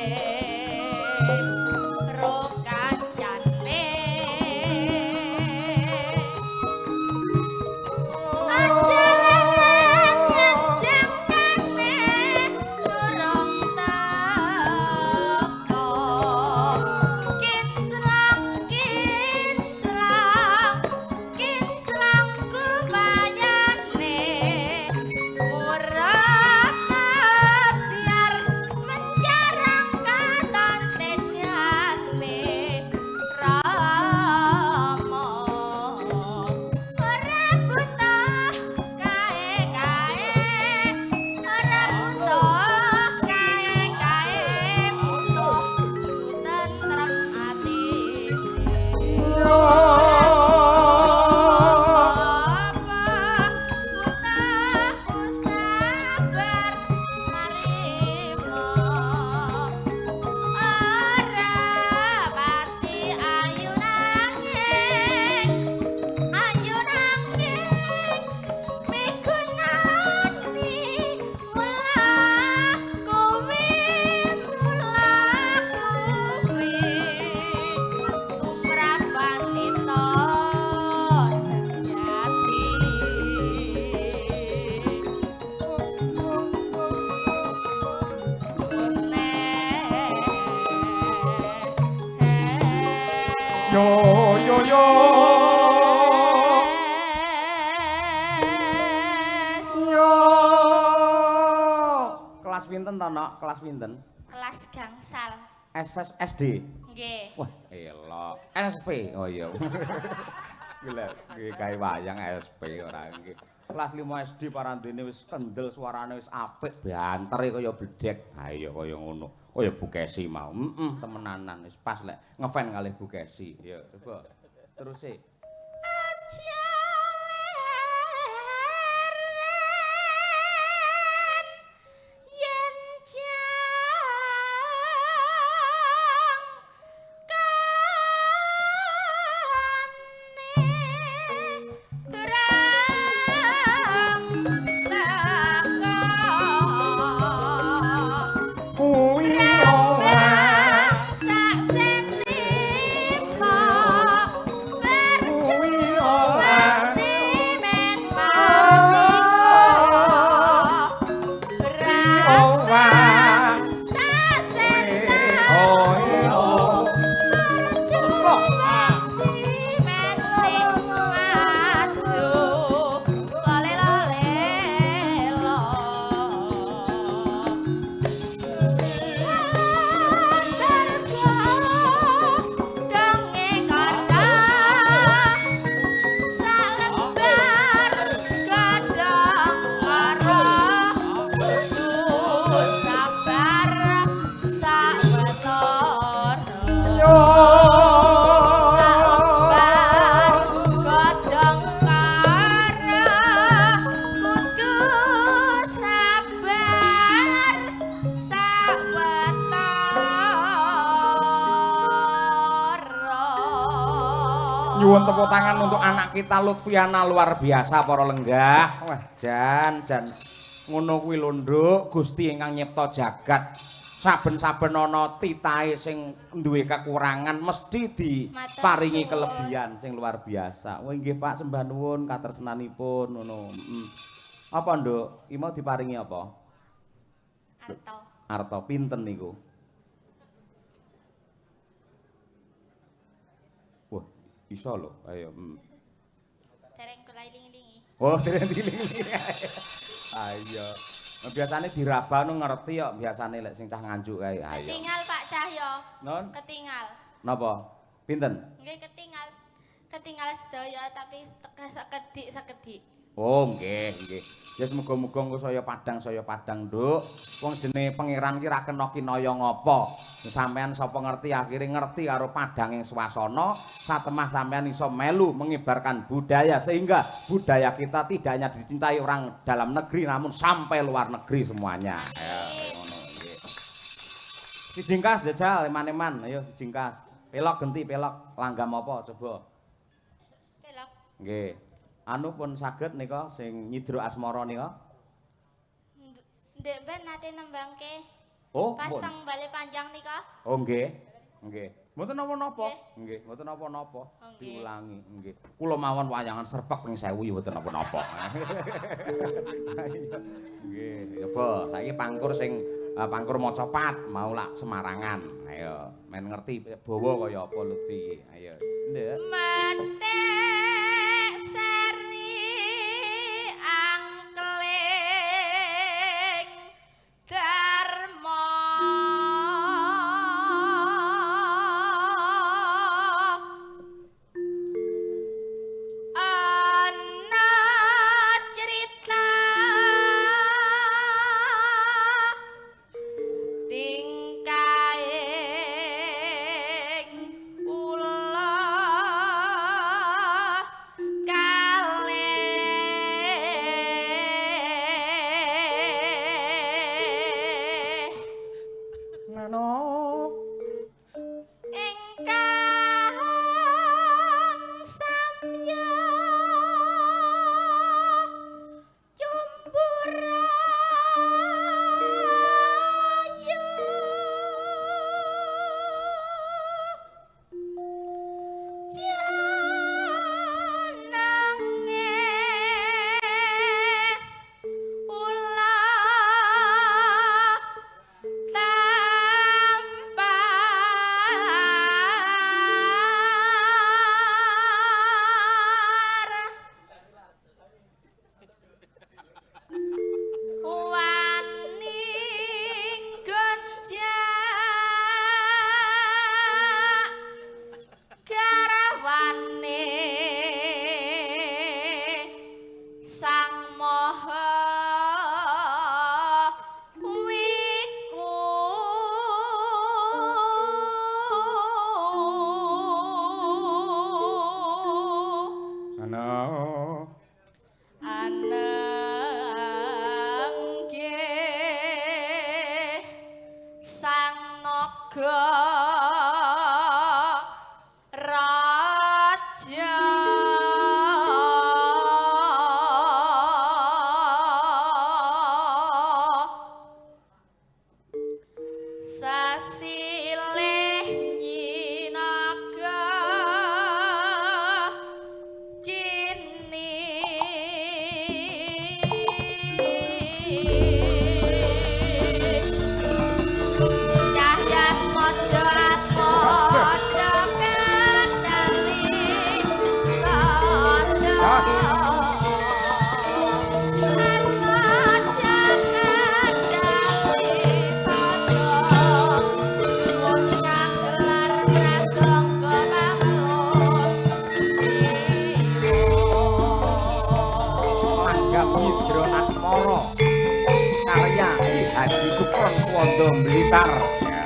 Yo yo yo. Yo. Kelas pinten to, Nok? Kelas pinten? Kelas gangsal. SD. Nggih. Wah, elok. SP. Oh iya. Gila, iki gawe wayang SP ora nggih. Kelas 5 SD parandene wis kendel suarane wis apik, banter kaya bledek. Ha iya kaya ngono. Kaya Bu Kesi mau. Temenanan wis pas lek ngefan kalih Bu Kesi. Ya, coba. Terus sih. Aja yen Nyuwun tepuk tangan untuk anak kita Lutfiana luar biasa para lenggah. Wah, jan ngono kuwi lho, Nduk, Gusti ingkang nyipta jagat. Saben-saben ana titahe sing duwe kekurangan mesti diparingi kelebihan sing luar biasa. Wah, nggih Pak, sembah nuwun katresnanipun ngono. Apa, Nduk? Iki mau diparingi apa? Arto. Arto pinten niku? Iso lho, ayo. Dereng kula iling-ilingi. Oh, dereng iling-ilingi. Ayo. Biasane diraba nu ngerti kok, biasane lek sing cah nganjuk kae. Ayo. Ketinggal Pak Cahyo. Non? Ketinggal. Napa? Pinten? Nggih ketinggal. Ketinggal sedaya tapi sekedik. Oh, nggih. Ya muga-muga engko saya padang, Nduk. Wong jenenge pangeran ki ra kena kinaya ngapa. Sampeyan sapa ngerti akhire ngerti karo padanging swasana, satemah sampeyan iso melu mengibarkan budaya sehingga budaya kita tidak hanya dicintai orang dalam negeri namun sampai luar negeri semuanya. Ya, ngono nggih. Dijingkas jajal eman-eman, ayo dijingkas. Pelok genti pelok, langgam apa coba? Pelok. Nggih. Anu pun saged nika sing nyidro asmara nika. Ndek ben nate nembangke. Oh, pas teng bale panjang nika. Oh, nggih. Nggih. Mboten napa-napa. Nggih, mboten napa-napa. Oh, Diulangi, nggih. Kula mawon wayangan serpek ping 1000 ya mboten napa-napa. Nggih, coba saiki pangkur sing pangkur Macapat mau lak Semarangan. Ayo, men ngerti bawa kaya apa Lutfi. Ayo. Nduk. Matek seri angkling Dharma ana cerita tingkaing ula kalih Nano. ingkang samya cumburayu janange ula tanpa naga raja sasilih nyinaga kini Cahyas mojo atmojo kandali sada atmojo kandali sada wong gelar pradangga pamulus Langgam Hidro Asmoro karya Ki Haji Sukron Wondo Blitar. Ya.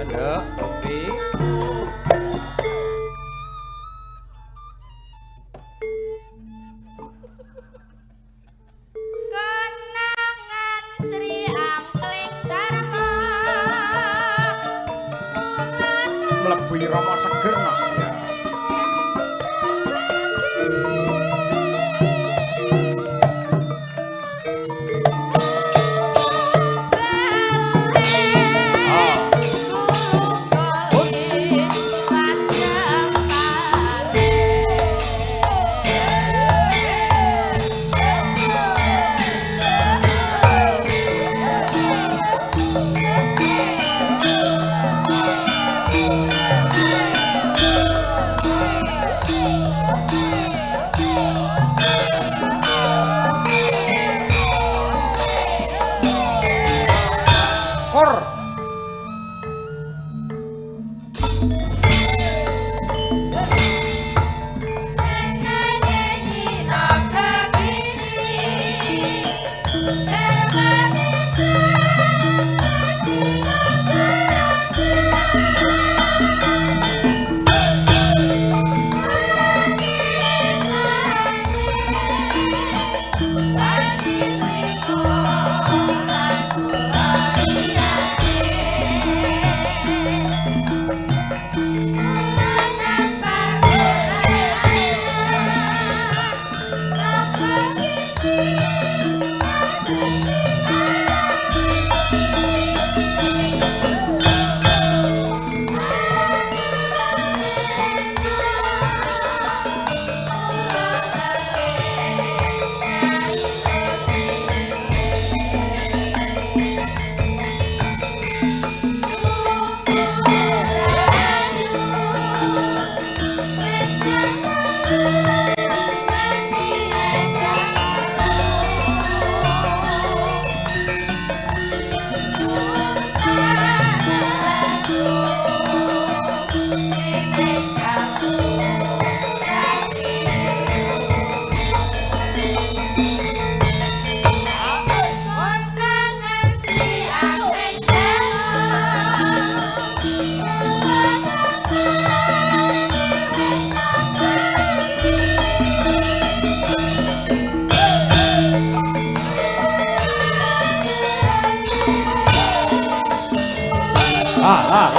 Ya, Nduk, Lutfi. Kenangan Sri Angkling Dharma Mlebu Rama Seger no. Ya. Kor.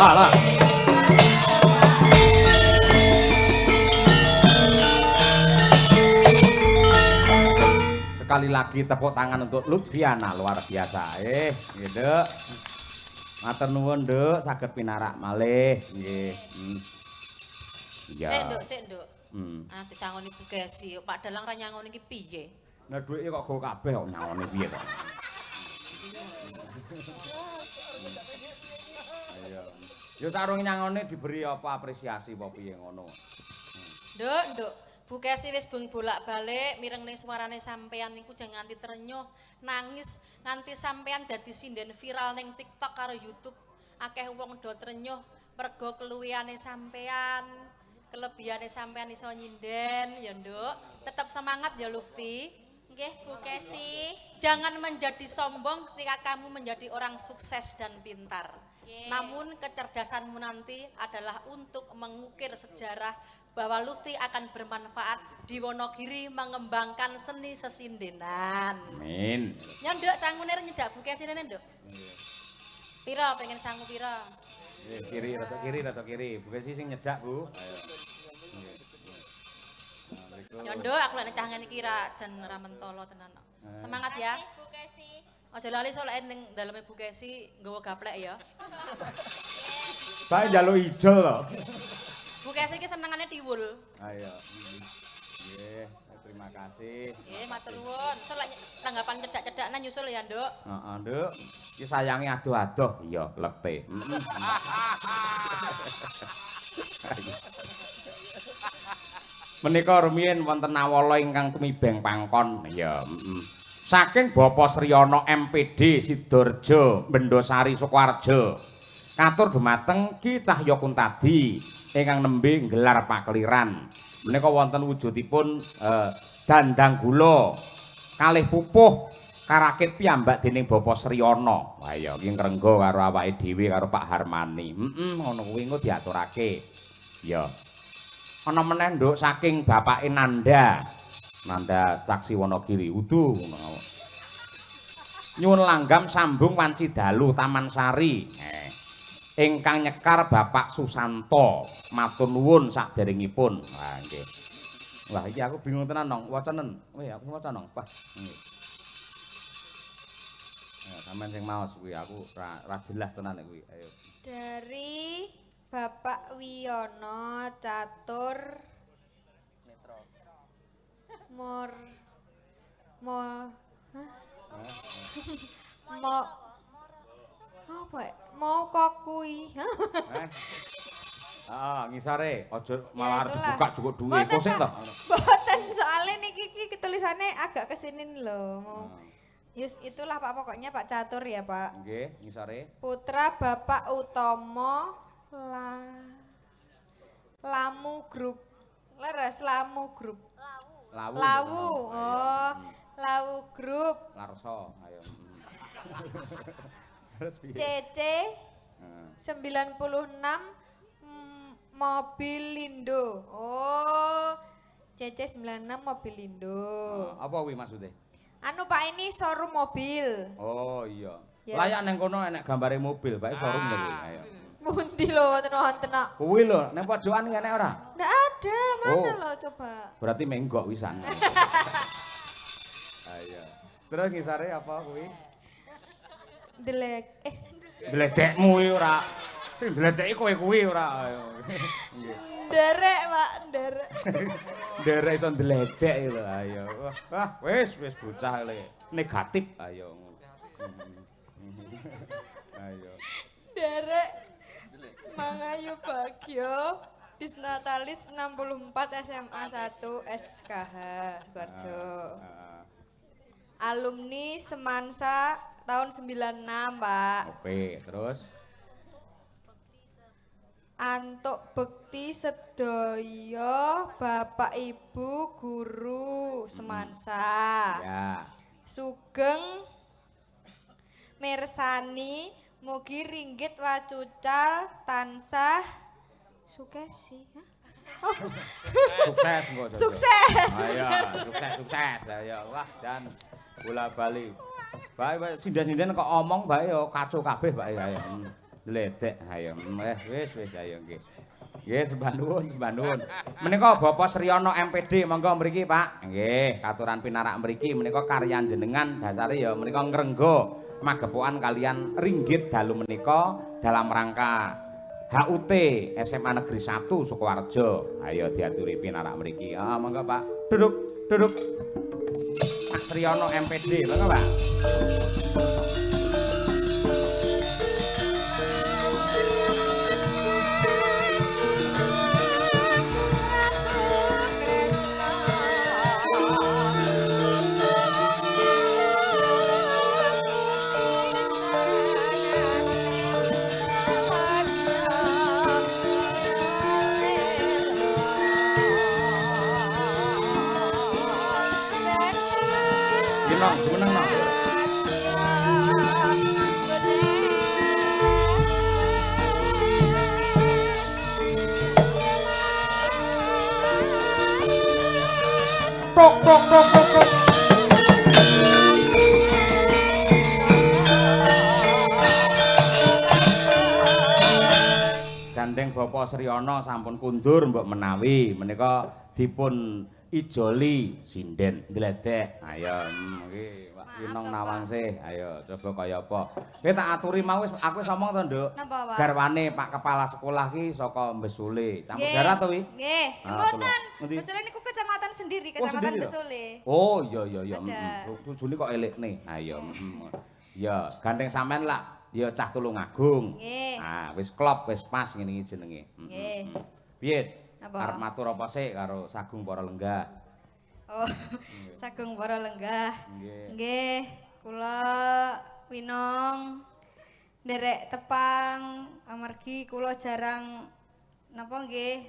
Lah. Sekali lagi tepuk tangan untuk Lutfiana luar biasa. Gitu. Matur nuwun, Nduk, saged pinarak malih. Nggih. Ya. Sik, Nduk. Ah, dicangoni Bu Gesi. Pak Dalang ra nyangoni iki piye? Nah, duwike kok go kabeh kok nyangone piye to. Ayo. Yo tarung nyangone diberi apa apresiasi apa piye ngono. Nduk. Bu Kesi wis bolak-balik mireng ning suarane sampean niku jangan nganti terenyuh, nangis nganti sampean dadi sinden viral ning TikTok karo YouTube. Akeh wong do trenyuh mergo keluwiane sampean. kelebihane sampean iso nyinden ya, Nduk. Tetap semangat ya, Lufti. Nggih, Bu Kesi. Jangan menjadi sombong ketika kamu menjadi orang sukses dan pintar. Nggih. Namun kecerdasanmu nanti adalah untuk mengukir sejarah bahwa Lufti akan bermanfaat di Wonogiri mengembangkan seni sesindenan. Amin. Ya, Nduk, sangune nyedak Bu Kesi nene, Nduk. Pira pengen sangu pira? Kiri, rata kiri. Bukan sih sing nyedak, Bu. Ayo. Ya, Nduk, aku lek cah ngene iki ra jan ra mentolo tenan. Semangat ya. Makasih, Bu Kesi. Aja lali soalnya ning daleme Bu Kesi nggawa gaplek ya. Pak njaluk ijol lho. Bu Kesi iki senengane diwul. Ayo. Nggih, terima kasih. Nggih, matur nuwun. Sok tanggapan cedak-cedakna nyusul ya, Nduk. Heeh, Nduk. Iki sayange adoh-adoh. Iya, lekte. Menika rumiyin wonten awala ingkang tumibeng pangkon. Ya, saking Bapak Sriono MPD Sidoarjo, Bendosari Sukoharjo. Katur dumateng Ki Cahya Kuntadi ingkang nembe nggelar pakliran. Menika wonten wujudipun dandang gula kalih pupuh karakit piyambak dening Bapak Sriono. Wah ya iki ngrengga karo awake dhewe karo Pak Harmani. Ngono kuwi engko diaturake. Ya. Ana meneh nduk saking bapake Nanda Caksi Wonogiri udu ngono. Nyuwun langgam sambung wanci dalu Taman Sari. Ingkang nyekar Bapak Susanto. Matur nuwun saderengipun. Wah nggih. Wah iki aku bingung tenan nong, wacenen. Weh aku waca nong, Pak. Nggih. Ya sampean sing maos kuwi aku ra jelas tenan nek kuwi. Ayo. Dari Bapak Wiono Catur Mor apa ya? Mau kokui. Ngisore aja Ya, malah arep itulah. buka cukup duwe. Kok sing to? Boten soalnya niki tulisannya agak kesini nih loh. Mau. Yus itulah Pak pokoknya Pak Catur ya Pak. Nggih, ngisore. Putra Bapak Utomo Lamu Grup. Leres Lamu Grup. Lawu. Oh, Lawu Grup. Larso, ayo. Terus piye? CC 96 Mobilindo. Oh, CC 96 Mobilindo. Apa kuwi maksude? Anu Pak ini showroom mobil. Oh iya. Ya. Layak neng kono enek gambare mobil, bae showroom lho kuwi. Ayo. Mundi lho wonten nak. Kuwi lho, neng pojokan iki enek ora? Ndak ada, mana Oh. lo coba. Berarti menggok wisan. Ayo. Terus ngisare apa kuwi? Delek. Dledekmu kuwi ora. Sing dledeki kowe kuwi ora. Ayo. Nggih. Derek Pak, derek. Nderek iso ndledek lho, ayo. Wah, wis bocah le. Negatif, ayo. Ayo. Derek. Mangayu Bagyo. Disnatalis 64 SMA 1 SKH Sukoharjo. Alumni Semansa tahun 96, Pak. Oke, terus Antuk bekti sedaya Bapak Ibu guru Semansa. ya. Sugeng mirsani mugi ringgit wacucal tansah sukesi. Hah? Sukses engko. Jojo. Sukses. Ayo, sukses. Ayo, wah dan bola bali. Bae sinden-sinden kok omong bae yo kacau kabeh bae ayo. Ledek ayo. Wis ayo nggih. Nggih sembah nuwun. Menika Bapak Sriono MPD monggo mriki Pak. Nggih, katuran pinarak mriki menika karyan jenengan dasare ya menika ngrengga magepokan kalian ringgit dalu menika dalam rangka HUT SMA Negeri 1 Sukoharjo. Ayo diaturi pinarak mriki. Monggo Pak. Duduk. Pak Sriono MPD, monggo Pak. Iki nong jumeneng nong. Tok tok tok tok tok. Gandeng Bapak Sriono sampun kundur mbok menawi menika dipun ijoli sinden gledek. Ayo iki Pak Winong Nawangsih. Ayo coba kaya apa. Kowe tak aturi mau wis aku wis omong to, Nduk. Napa, Pak? Garwane Pak Kepala Sekolah ki saka Besule. Campur darat to wi? Nggih. Ah, Mboten. Ngendi? Besule niku kecamatan sendiri, Oh, kecamatan sendiri, Besule. Oh iya iya iya. Ada. Tujune kok elekne. Ayo. Ya, gandeng sampean lah. Ya cah Tulungagung. Nggih. Ah, wis klop, wis pas ngene iki jenenge. Nggih. Piye? Napa? Arep matur apa sik karo Sagung Para Lenggah? Oh, Sagung Para Lenggah. Nggih. Nggih, kula Winong nderek tepang amargi kula jarang napa nggih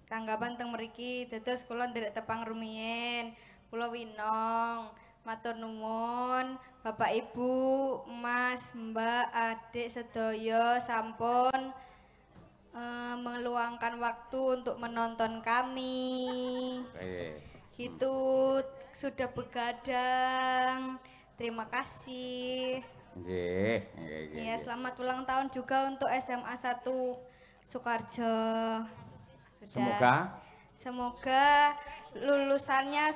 tanggapan teng mriki dados kula nderek tepang rumiyin. Kula Winong matur nuwun Bapak Ibu, Mas, Mbak, Adik sedaya sampun meluangkan waktu untuk menonton kami. Gitu sudah begadang. Terima kasih. Nggih, nggih. Ya, selamat ulang tahun juga untuk SMA 1 Sukarjo. Semoga lulusannya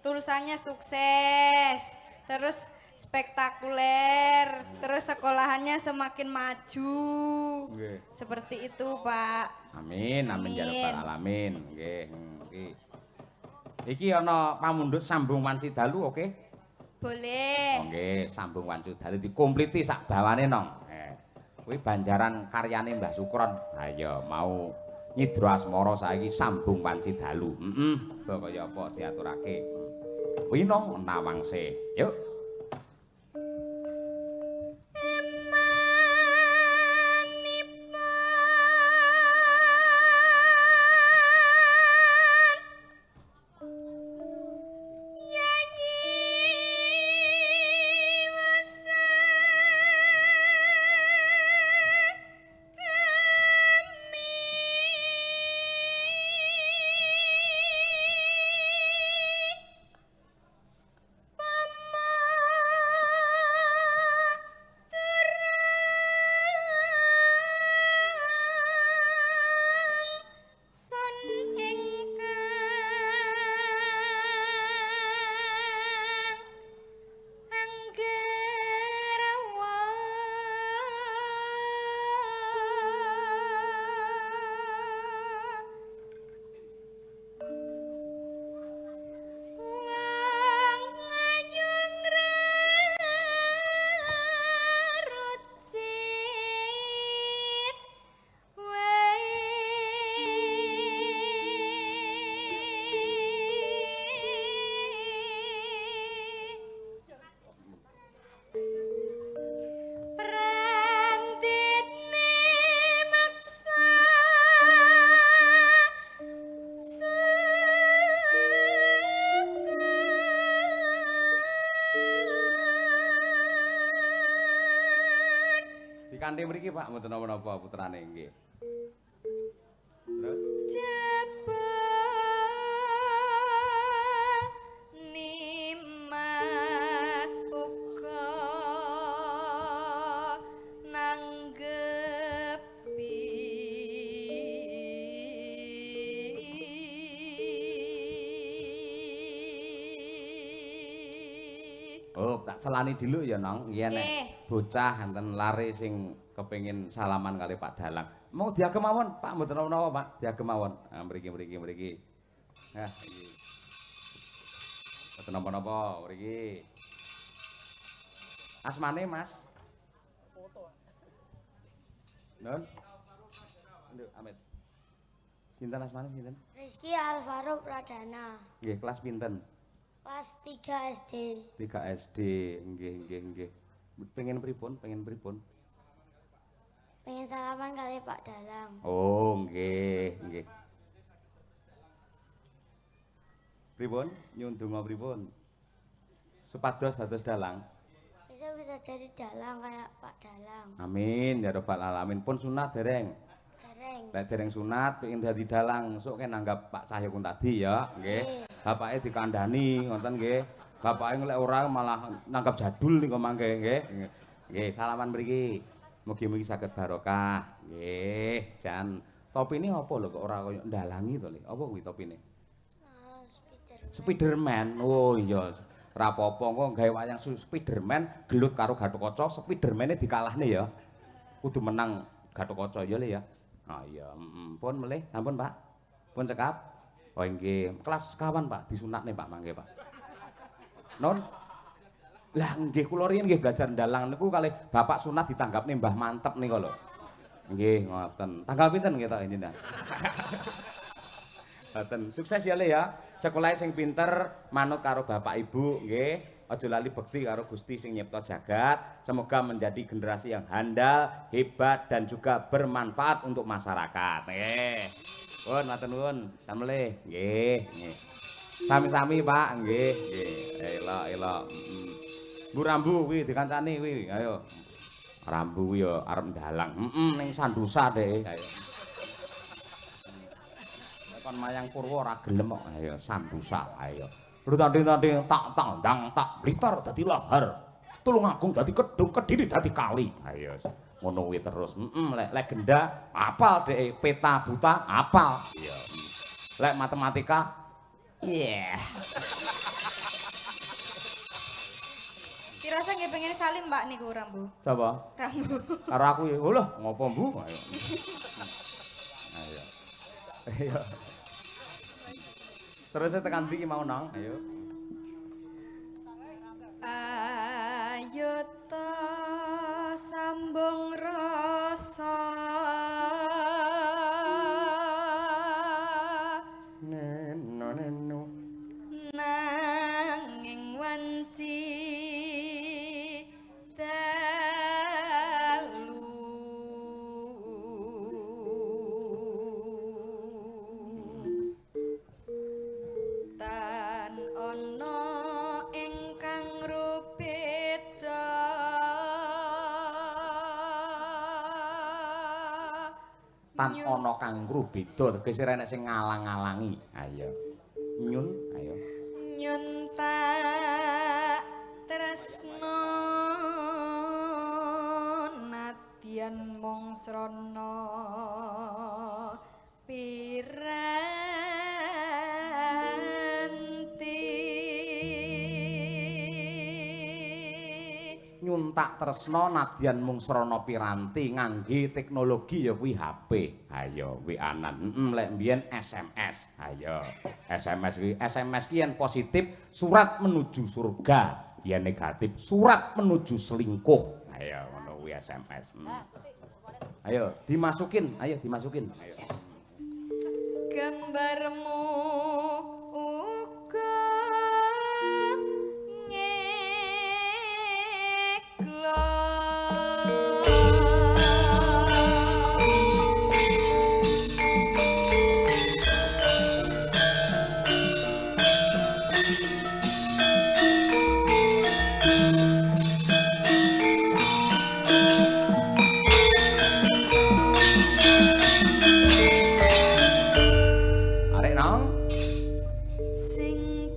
lulusannya sukses. Terus spektakuler, terus sekolahannya semakin maju. Nggih. Seperti itu, Pak. Amin, amin ya rabbal alamin. Nggih, nggih. Iki ana pamundhut sambung wanci dalu oke? Boleh. Oh, nggih, sambung wanci dalu dikompliti sak bawane nong. Kuwi banjaran karyane Mbah Sukron. Ayo mau nyidra asmara saiki sambung wanci dalu. Heeh, kaya apa diaturake. Winong Nawangsih. Yuk. Kanthi mriki Pak mboten napa-napa putrane nggih. Terus Nimas uga nanggepi oh, tak selani dulu ya Nong. Iya nek bocah enten lare sing kepengin salaman kali Pak Dalang. Mau diagem mawon, Pak mboten napa-napa, Pak. Diagem mawon. Nah, mriki. Nah, iki. Mboten napa-napa mriki. Asmane, Mas? Foto. Nun. Nduk, Amit. Sinten asmane sinten? Rizky Alvaro Pradana, Nggih, kelas pinten? kelas 3 SD. 3 SD. Nggih. Pengen pripun? Pengen salaman kali Pak Dalang. Oh, nggih. Pripun? Nyun donga pripun? Supados dados dalang. Bisa jadi dalang kayak Pak Dalang. Amin ya rabbal alamin. Pun sunat dereng. Dereng. Lek dereng sunat pengen dadi dalang, sok kan nanggap Pak Cahyo kun tadi ya, nggih. Bapake dikandhani ngoten nggih. Bapake lek ora malah nanggap jadul niku mangke nggih. Nggih, salaman mriki. Mugi-mugi saged barokah. Nggih, jan topine apa lho kok ora koyo ndalangi to, Le? Apa kuwi topine? Spiderman. Oh iya. Ora apa-apa kok gawe wayang Spiderman gelut karo Gatotkaca, Spidermane dikalahne ya. Kudu menang Gatotkaca ya Le ya. Ah iya, pun melih sampun Pak. Pun cekap. Oh nggih, kelas kawan Pak disunatne Pak mangke Pak. Non. Lah nggih kula riyen nggih belajar ndalang niku kalih bapak sunat ditanggapne Mbah Mantep nika lho. Nggih ngoten. Tanggal pinten nggih tok jenengan? Ngoten. Sukses ya Le ya. Sekolah sing pinter manut karo bapak ibu nggih. Aja lali bekti karo Gusti sing nyipta jagat. Semoga menjadi generasi yang handal, hebat dan juga bermanfaat untuk masyarakat. Nggih. Pun matur nuwun. Samele. Nggih, nggih. Sami-sami Pak, nggih, nggih. Elok-elok. Bu Rambu kuwi dikancani kuwi. Ayo. Rambu kuwi ya arep ndalang. Ning Sandusa dhek. Ayo. Kon mayang Purwa ora gelem kok. Ayo Sandusa, ayo. Tanding-tanding tak tandang tak Blitar dadi lahar. Tulungagung dadi Kedung, Kediri dadi kali. Ayo ngono kuwi terus. Lek legenda apal dhek, peta buta apal. Iya. Lek matematika iya. Dirasa nggih pengen salim Mbak niku Rambu. Sapa? Rambu. Karo aku ya. Oh lho, ngopo Bu? Ayo. Ayo. Ayo. Terus tekan ndi mau nang? Ayo. Ayo ta sambung rasa Neno. nanging wanci dalu tan ana ingkang rupeda Tan ana kang beda tegese renek sing ngalang-alangi. Ayo. Nyun, ayo. nyun tak tresno nadyan mung srana piranti Nyun tak tresno nadyan mung srana piranti ngangge teknologi ya kuwi HP. Ayo kuwi anan. Lek mbiyen SMS. Ayo. SMS ki yen positif surat menuju surga, yen negatif surat menuju selingkuh. Ayo ngono kuwi SMS. Ayo dimasukin, ayo dimasukin. Ayo. gambarmu uga Arek nang sing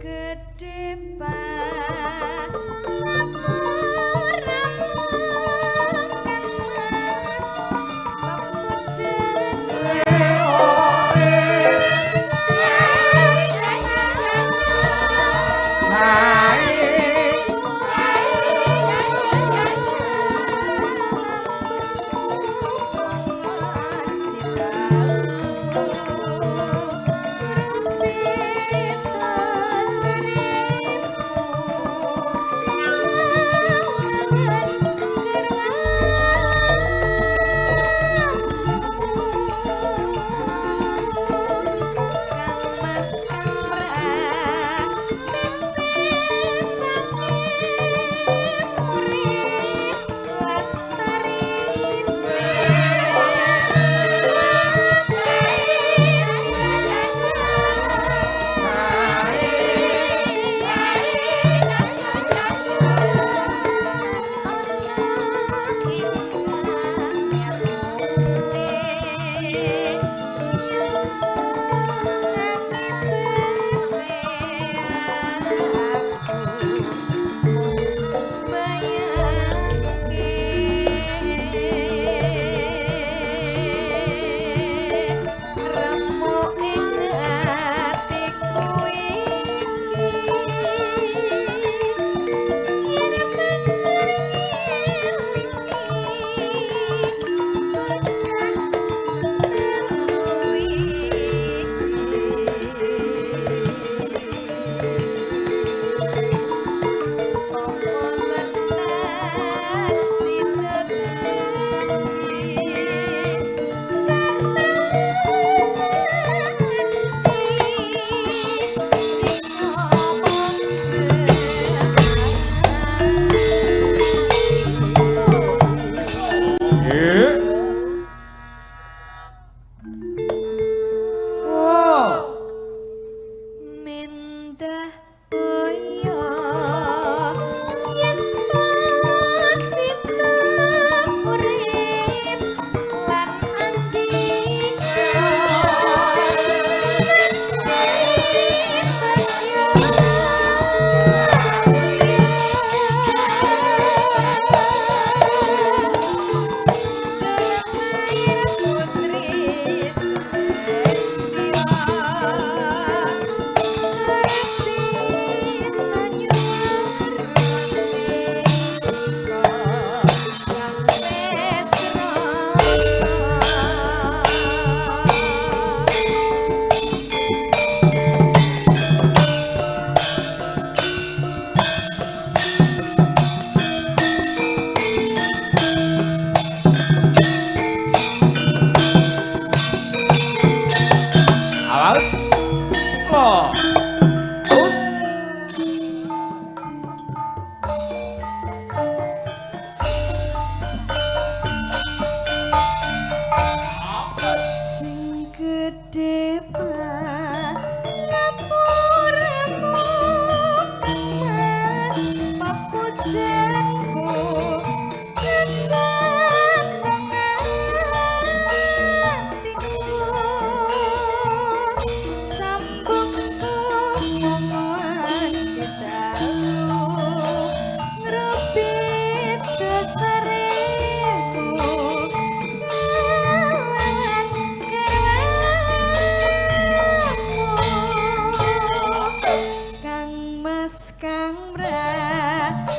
kang mratiti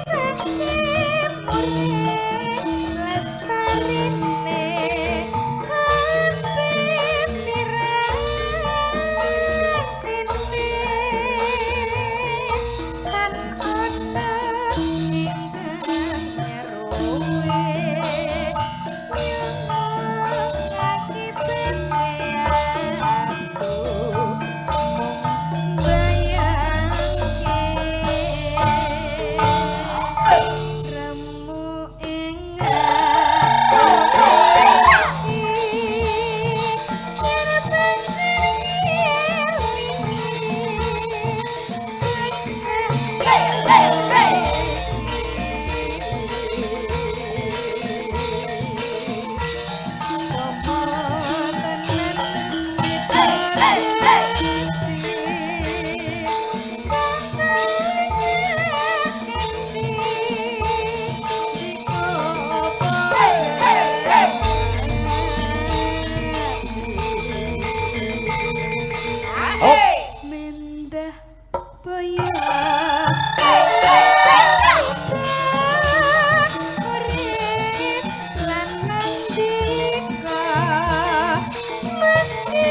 sakti murni lestarine ati piranti kan ana ingkang nyeruwe lagi penyaku remu mendah boyo urip lan nandika meski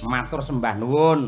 Matur sembah nuwun.